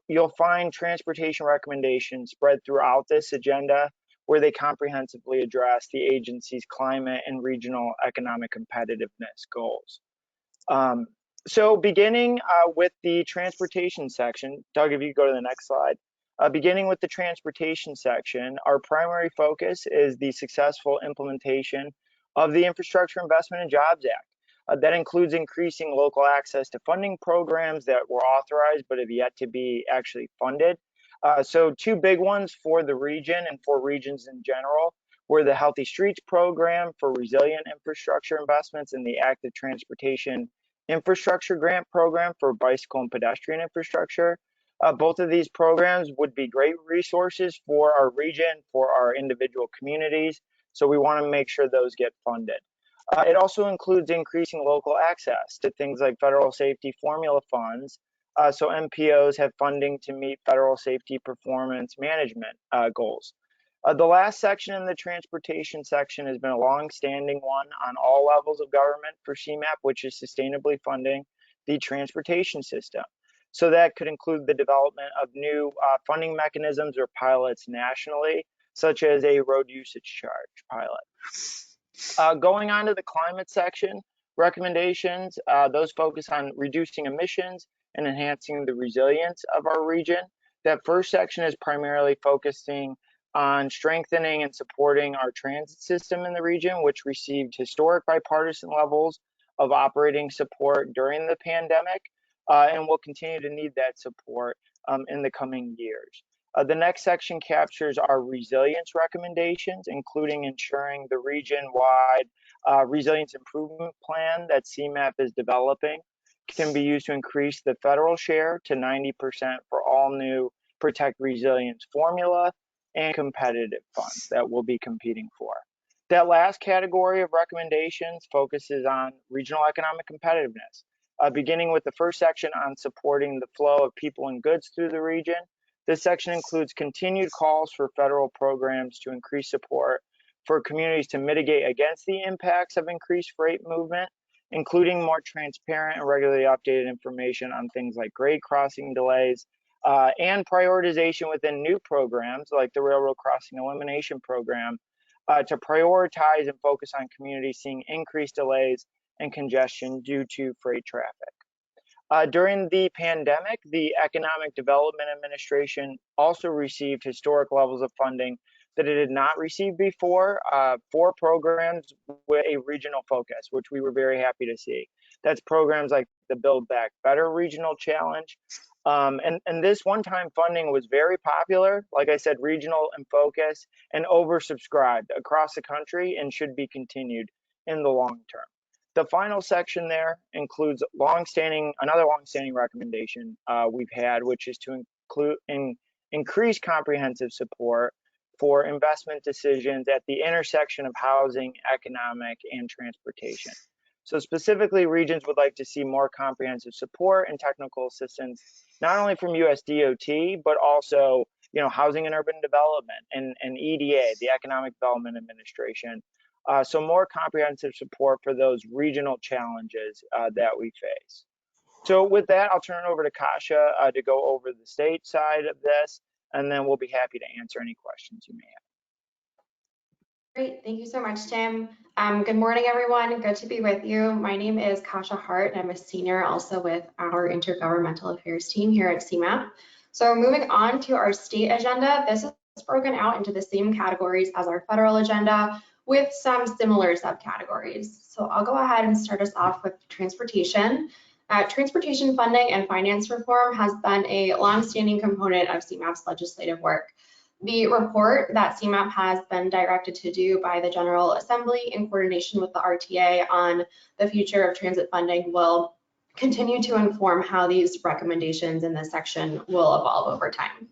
you'll find transportation recommendations spread throughout this agenda where they comprehensively address the agency's climate and regional economic competitiveness goals. So beginning with the transportation section, Doug, if you go to the next slide. Beginning with the transportation section, our primary focus is the successful implementation of the Infrastructure Investment and Jobs Act. That includes increasing local access to funding programs that were authorized but have yet to be actually funded. So two big ones for the region and for regions in general were the Healthy Streets Program for resilient infrastructure investments and the Active Transportation Infrastructure Grant Program for bicycle and pedestrian infrastructure. Both of these programs would be great resources for our region, for our individual communities. So we want to make sure those get funded. It also includes increasing local access to things like federal safety formula funds. So MPOs have funding to meet federal safety performance management goals. The last section in the transportation section has been a long-standing one on all levels of government for CMAP, which is sustainably funding the transportation system. So that could include the development of new funding mechanisms or pilots nationally, such as a road usage charge pilot. Going on to the climate section, recommendations, those focus on reducing emissions and enhancing the resilience of our region. That first section is primarily focusing on strengthening and supporting our transit system in the region, which received historic bipartisan levels of operating support during the pandemic, and will continue to need that support in the coming years. The next section captures our resilience recommendations, including ensuring the region-wide resilience improvement plan that CMAP is developing can be used to increase the federal share to 90% for all new Protect Resilience formula and competitive funds that we'll be competing for. That last category of recommendations focuses on regional economic competitiveness, beginning with the first section on supporting the flow of people and goods through the region. This section includes continued calls for federal programs to increase support for communities to mitigate against the impacts of increased freight movement, including more transparent and regularly updated information on things like grade crossing delays, and prioritization within new programs like the Railroad Crossing Elimination Program to prioritize and focus on communities seeing increased delays and congestion due to freight traffic. During the pandemic, the Economic Development Administration also received historic levels of funding that it had not received before for programs with a regional focus, which we were very happy to see. That's programs like the Build Back Better Regional Challenge. And this one-time funding was very popular, like I said, regional in focus and oversubscribed across the country and should be continued in the long term. The final section there includes another long-standing recommendation we've had, which is to increase comprehensive support for investment decisions at the intersection of housing, economic, and transportation. So specifically, regions would like to see more comprehensive support and technical assistance, not only from USDOT, but also, Housing and Urban Development and EDA, the Economic Development Administration. So more comprehensive support for those regional challenges that we face. So with that, I'll turn it over to Kasha to go over the state side of this, and then we'll be happy to answer any questions you may have. Great, thank you so much, Tim. Good morning, everyone. Good to be with you. My name is Kasha Hart, and I'm a senior also with our Intergovernmental Affairs team here at CMAP. So moving on to our state agenda, this is broken out into the same categories as our federal agenda with some similar subcategories. So I'll go ahead and start us off with transportation. Transportation funding and finance reform has been a long-standing component of CMAP's legislative work. The report that CMAP has been directed to do by the General Assembly in coordination with the RTA on the future of transit funding will continue to inform how these recommendations in this section will evolve over time.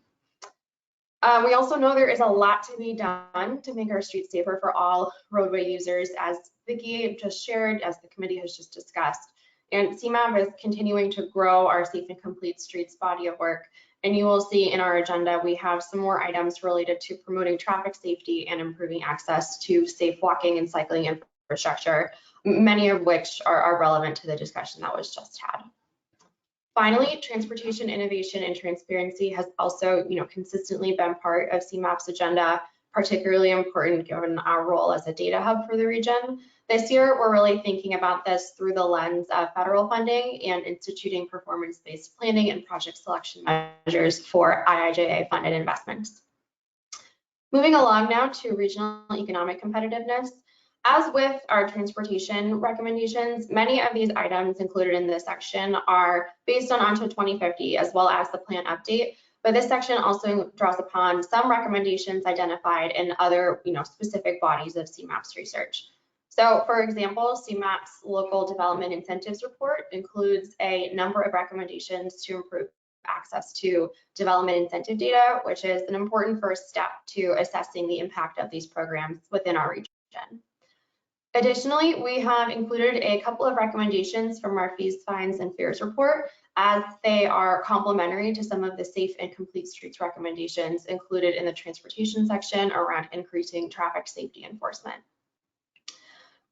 We also know there is a lot to be done to make our streets safer for all roadway users, as Vicki just shared, as the committee has just discussed. And CMAP is continuing to grow our Safe and Complete Streets body of work. And you will see in our agenda, we have some more items related to promoting traffic safety and improving access to safe walking and cycling infrastructure, many of which are relevant to the discussion that was just had. Finally, transportation innovation and transparency has also, consistently been part of CMAP's agenda, particularly important given our role as a data hub for the region. This year, we're really thinking about this through the lens of federal funding and instituting performance-based planning and project selection measures for IIJA funded investments. Moving along now to regional economic competitiveness. As with our transportation recommendations, many of these items included in this section are based on Until 2050 as well as the plan update, but this section also draws upon some recommendations identified in other specific bodies of CMAP's research. So for example, CMAP's local development incentives report includes a number of recommendations to improve access to development incentive data, which is an important first step to assessing the impact of these programs within our region. Additionally, we have included a couple of recommendations from our Fees, Fines, and Fares report, as they are complementary to some of the safe and complete streets recommendations included in the transportation section around increasing traffic safety enforcement.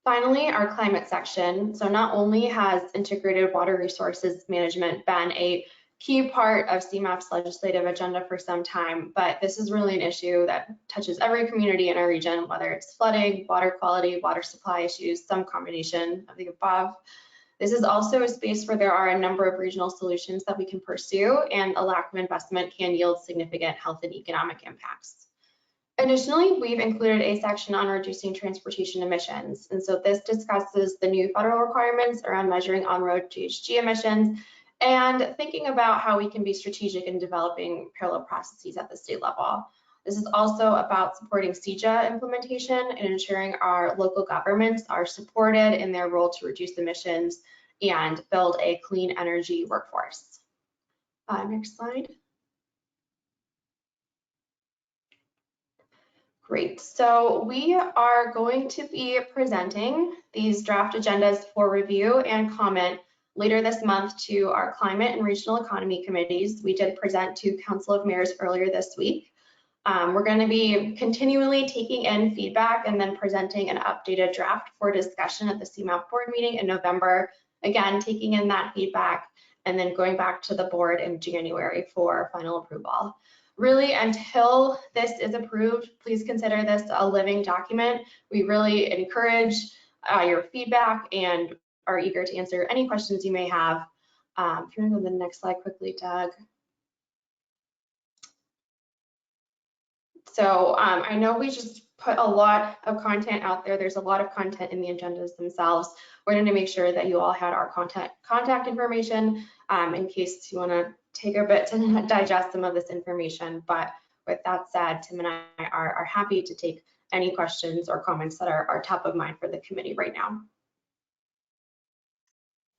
Finally, our climate section. So not only has integrated water resources management been a key part of CMAP's legislative agenda for some time, but this is really an issue that touches every community in our region, whether it's flooding, water quality, water supply issues, some combination of the above. This is also a space where there are a number of regional solutions that we can pursue, and a lack of investment can yield significant health and economic impacts. Additionally, we've included a section on reducing transportation emissions, and so this discusses the new federal requirements around measuring on-road GHG emissions and thinking about how we can be strategic in developing parallel processes at the state level. This is also about supporting CEJA implementation and ensuring our local governments are supported in their role to reduce emissions and build a clean energy workforce. Next slide. Great, so we are going to be presenting these draft agendas for review and comment later this month to our climate and regional economy committees. We did present to Council of Mayors earlier this week. We're going to be continually taking in feedback and then presenting an updated draft for discussion at the CMAP board meeting in November. Again, taking in that feedback and then going back to the board in January for final approval. Really, until this is approved, please consider this a living document. We really encourage your feedback and are eager to answer any questions you may have. If you want to go to the next slide quickly, Doug. So I know we just put a lot of content out there. There's a lot of content in the agendas themselves. We're going to make sure that you all had our contact information in case you want to take a bit to digest some of this information. But with that said, Tim and I are happy to take any questions or comments that are top of mind for the committee right now.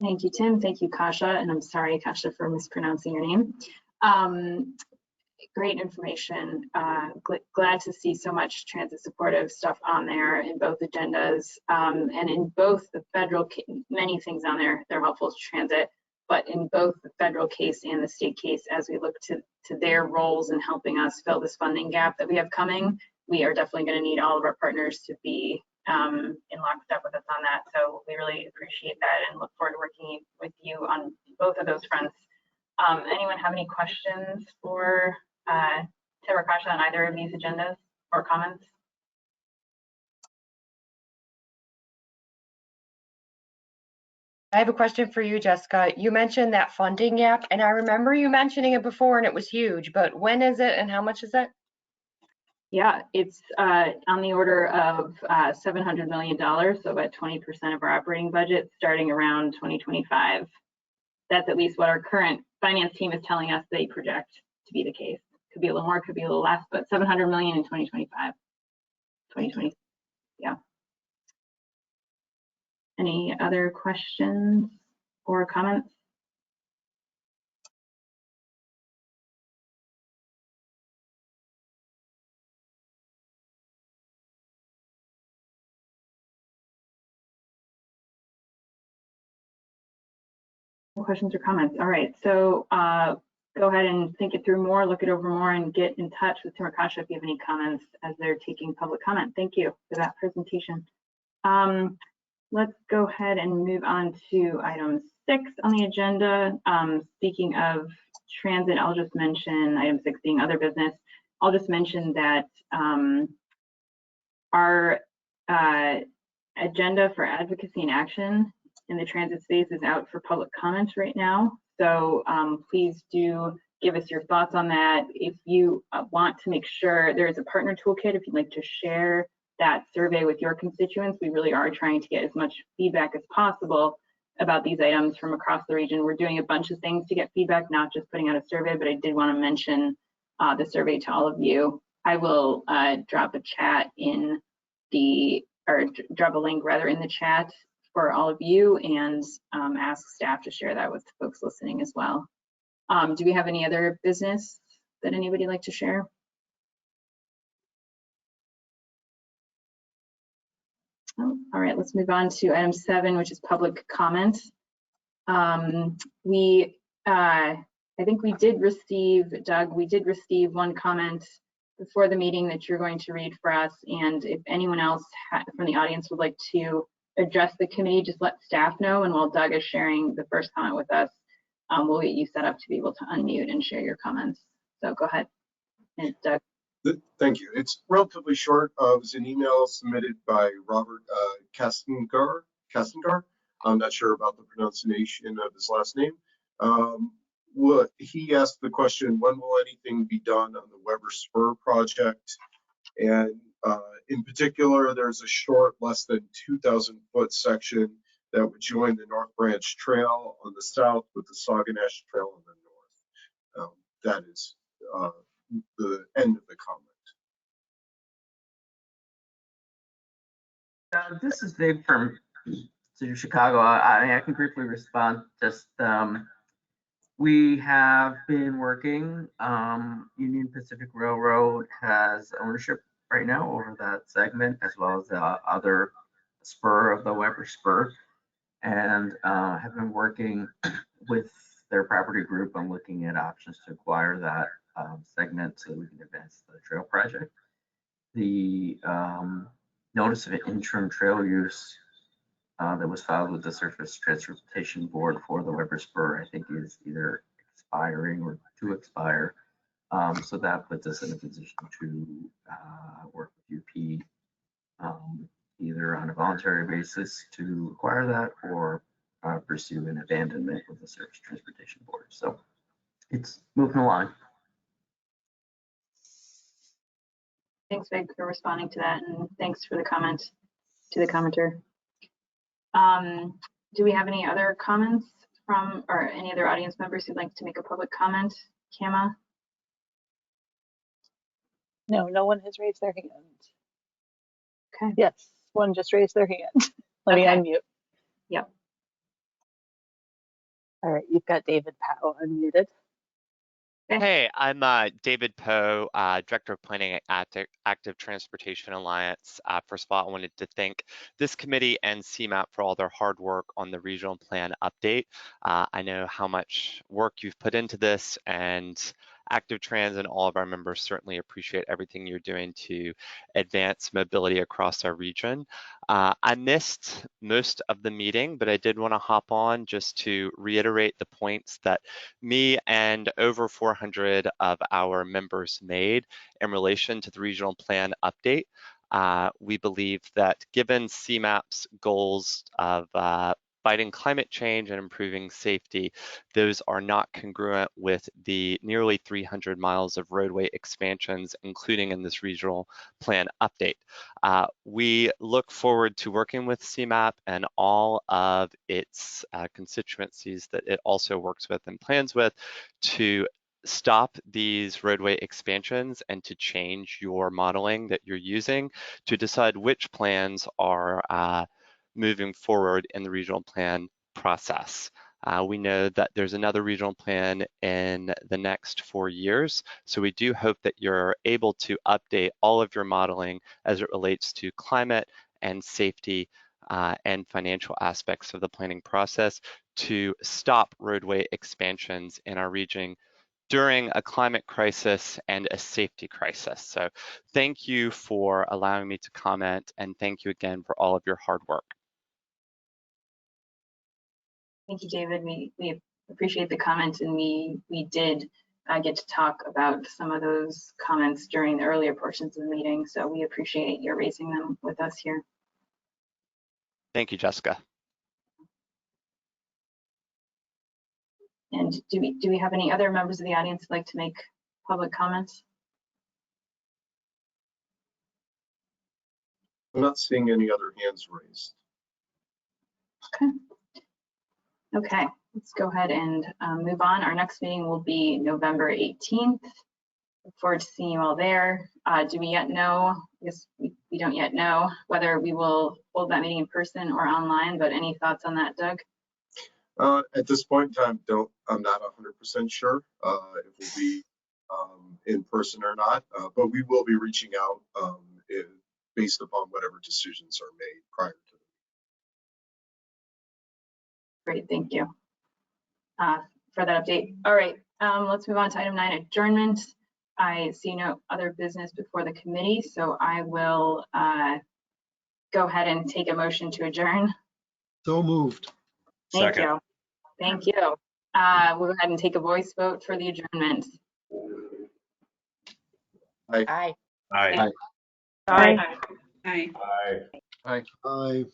Thank you, Tim. Thank you, Kasha. And I'm sorry, Kasha, for mispronouncing your name. Great information. Glad to see so much transit supportive stuff on there in both agendas and in both the federal, many things on there, they're helpful to transit, but in both the federal case and the state case, as we look to their roles in helping us fill this funding gap that we have coming, we are definitely going to need all of our partners to be in lockstep with us on that. So we really appreciate that and look forward to working with you on both of those fronts. Anyone have any questions for Tim or Kasha on either of these agendas or comments? I have a question for you, Jessica. You mentioned that funding gap, and I remember you mentioning it before, and it was huge, but when is it and how much is it? Yeah, it's on the order of $700 million, so about 20% of our operating budget starting around 2025. That's at least what our current finance team is telling us they project to be the case. Could be a little more, could be a little less, but 700 million in 2025, 2020, yeah. Any other questions or comments? No questions or comments. All right, so go ahead and think it through more, look it over more, and get in touch with Tim or Kasha if you have any comments as they're taking public comment. Thank you for that presentation. let's go ahead and move on to item 6 on the agenda. Speaking of transit, I'll just mention item 6 being other business. I'll just mention that our agenda for advocacy and action in the transit space is out for public comments right now. So please do give us your thoughts on that. If you want to make sure, there's a partner toolkit if you'd like to share that survey with your constituents. We really are trying to get as much feedback as possible about these items from across the region. We're doing a bunch of things to get feedback, not just putting out a survey, but I did want to mention the survey to all of you. I will drop a chat in the, or drop a link rather in the chat for all of you, and ask staff to share that with folks listening as well. Do we have any other business that anybody like to share? Oh, all right, let's move on to item 7, which is public comment. I think we did receive, Doug, we did receive one comment before the meeting that you're going to read for us. And if anyone else from the audience would like to address the committee, just let staff know. And while Doug is sharing the first comment with us, we'll get you set up to be able to unmute and share your comments. So go ahead, Doug. Thank you. It's relatively short. It was an email submitted by Robert Kastengar. I'm not sure about the pronunciation of his last name. He asked the question, when will anything be done on the Weber Spur project? And in particular, there's a short, less than 2,000 foot section that would join the North Branch Trail on the south with the Sauganash Trail on the north. That is the end of the comment. This is Dave from City of Chicago. I can briefly respond. Just we have been working. Union Pacific Railroad has ownership right now over that segment, as well as the other spur of the Weber Spur, and have been working with their property group on looking at options to acquire that segment so we can advance the trail project. The notice of interim trail use that was filed with the Surface Transportation Board for the Weber Spur, I think, is either expiring or to expire. So that puts us in a position to work with UP either on a voluntary basis to acquire that or pursue an abandonment with the Surface Transportation Board. So it's moving along. Thanks, Vic, for responding to that, and thanks for the comment to the commenter. Do we have any other comments from, or any other audience members who'd like to make a public comment? Kama? No, no one has raised their hand. Okay. Yes, one just raised their hand. Let me unmute. Yep. All right, you've got David Powell unmuted. Hey, I'm David Poe, Director of Planning at Active Transportation Alliance. First of all, I wanted to thank this committee and CMAP for all their hard work on the regional plan update. I know how much work you've put into this, and Active Trans and all of our members certainly appreciate everything you're doing to advance mobility across our region. I missed most of the meeting, but I did want to hop on just to reiterate the points that me and over 400 of our members made in relation to the regional plan update. We believe that given CMAP's goals of fighting climate change and improving safety, those are not congruent with the nearly 300 miles of roadway expansions, including in this regional plan update. We look forward to working with CMAP and all of its constituencies that it also works with and plans with to stop these roadway expansions and to change your modeling that you're using to decide which plans are moving forward in the regional plan process. We know that there's another regional plan in the next 4 years, so we do hope that you're able to update all of your modeling as it relates to climate and safety and financial aspects of the planning process to stop roadway expansions in our region during a climate crisis and a safety crisis. So thank you for allowing me to comment, and thank you again for all of your hard work. Thank you, David. We appreciate the comment, and we did get to talk about some of those comments during the earlier portions of the meeting. So we appreciate your raising them with us here. Thank you, Jessica. And do we have any other members of the audience who'd like to make public comments? I'm not seeing any other hands raised. Okay, let's go ahead and move on. Our next meeting will be November 18th. Look forward to seeing you all there. Do we yet know? I guess we don't yet know whether we will hold that meeting in person or online, but any thoughts on that, Doug? At this point in time, I'm not 100% sure if we'll be in person or not, but we will be reaching out based upon whatever decisions are made prior to the Great, thank you for that update. All right, let's move on to item 9, adjournment. I see no other business before the committee, so I will go ahead and take a motion to adjourn. So moved. Thank you. Thank you. We'll go ahead and take a voice vote for the adjournment. Aye. Aye. Aye. Aye. Aye. Aye. Aye.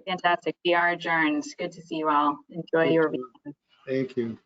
Fantastic. We are adjourned. Good to see you all. Enjoy your weekend. Thank you.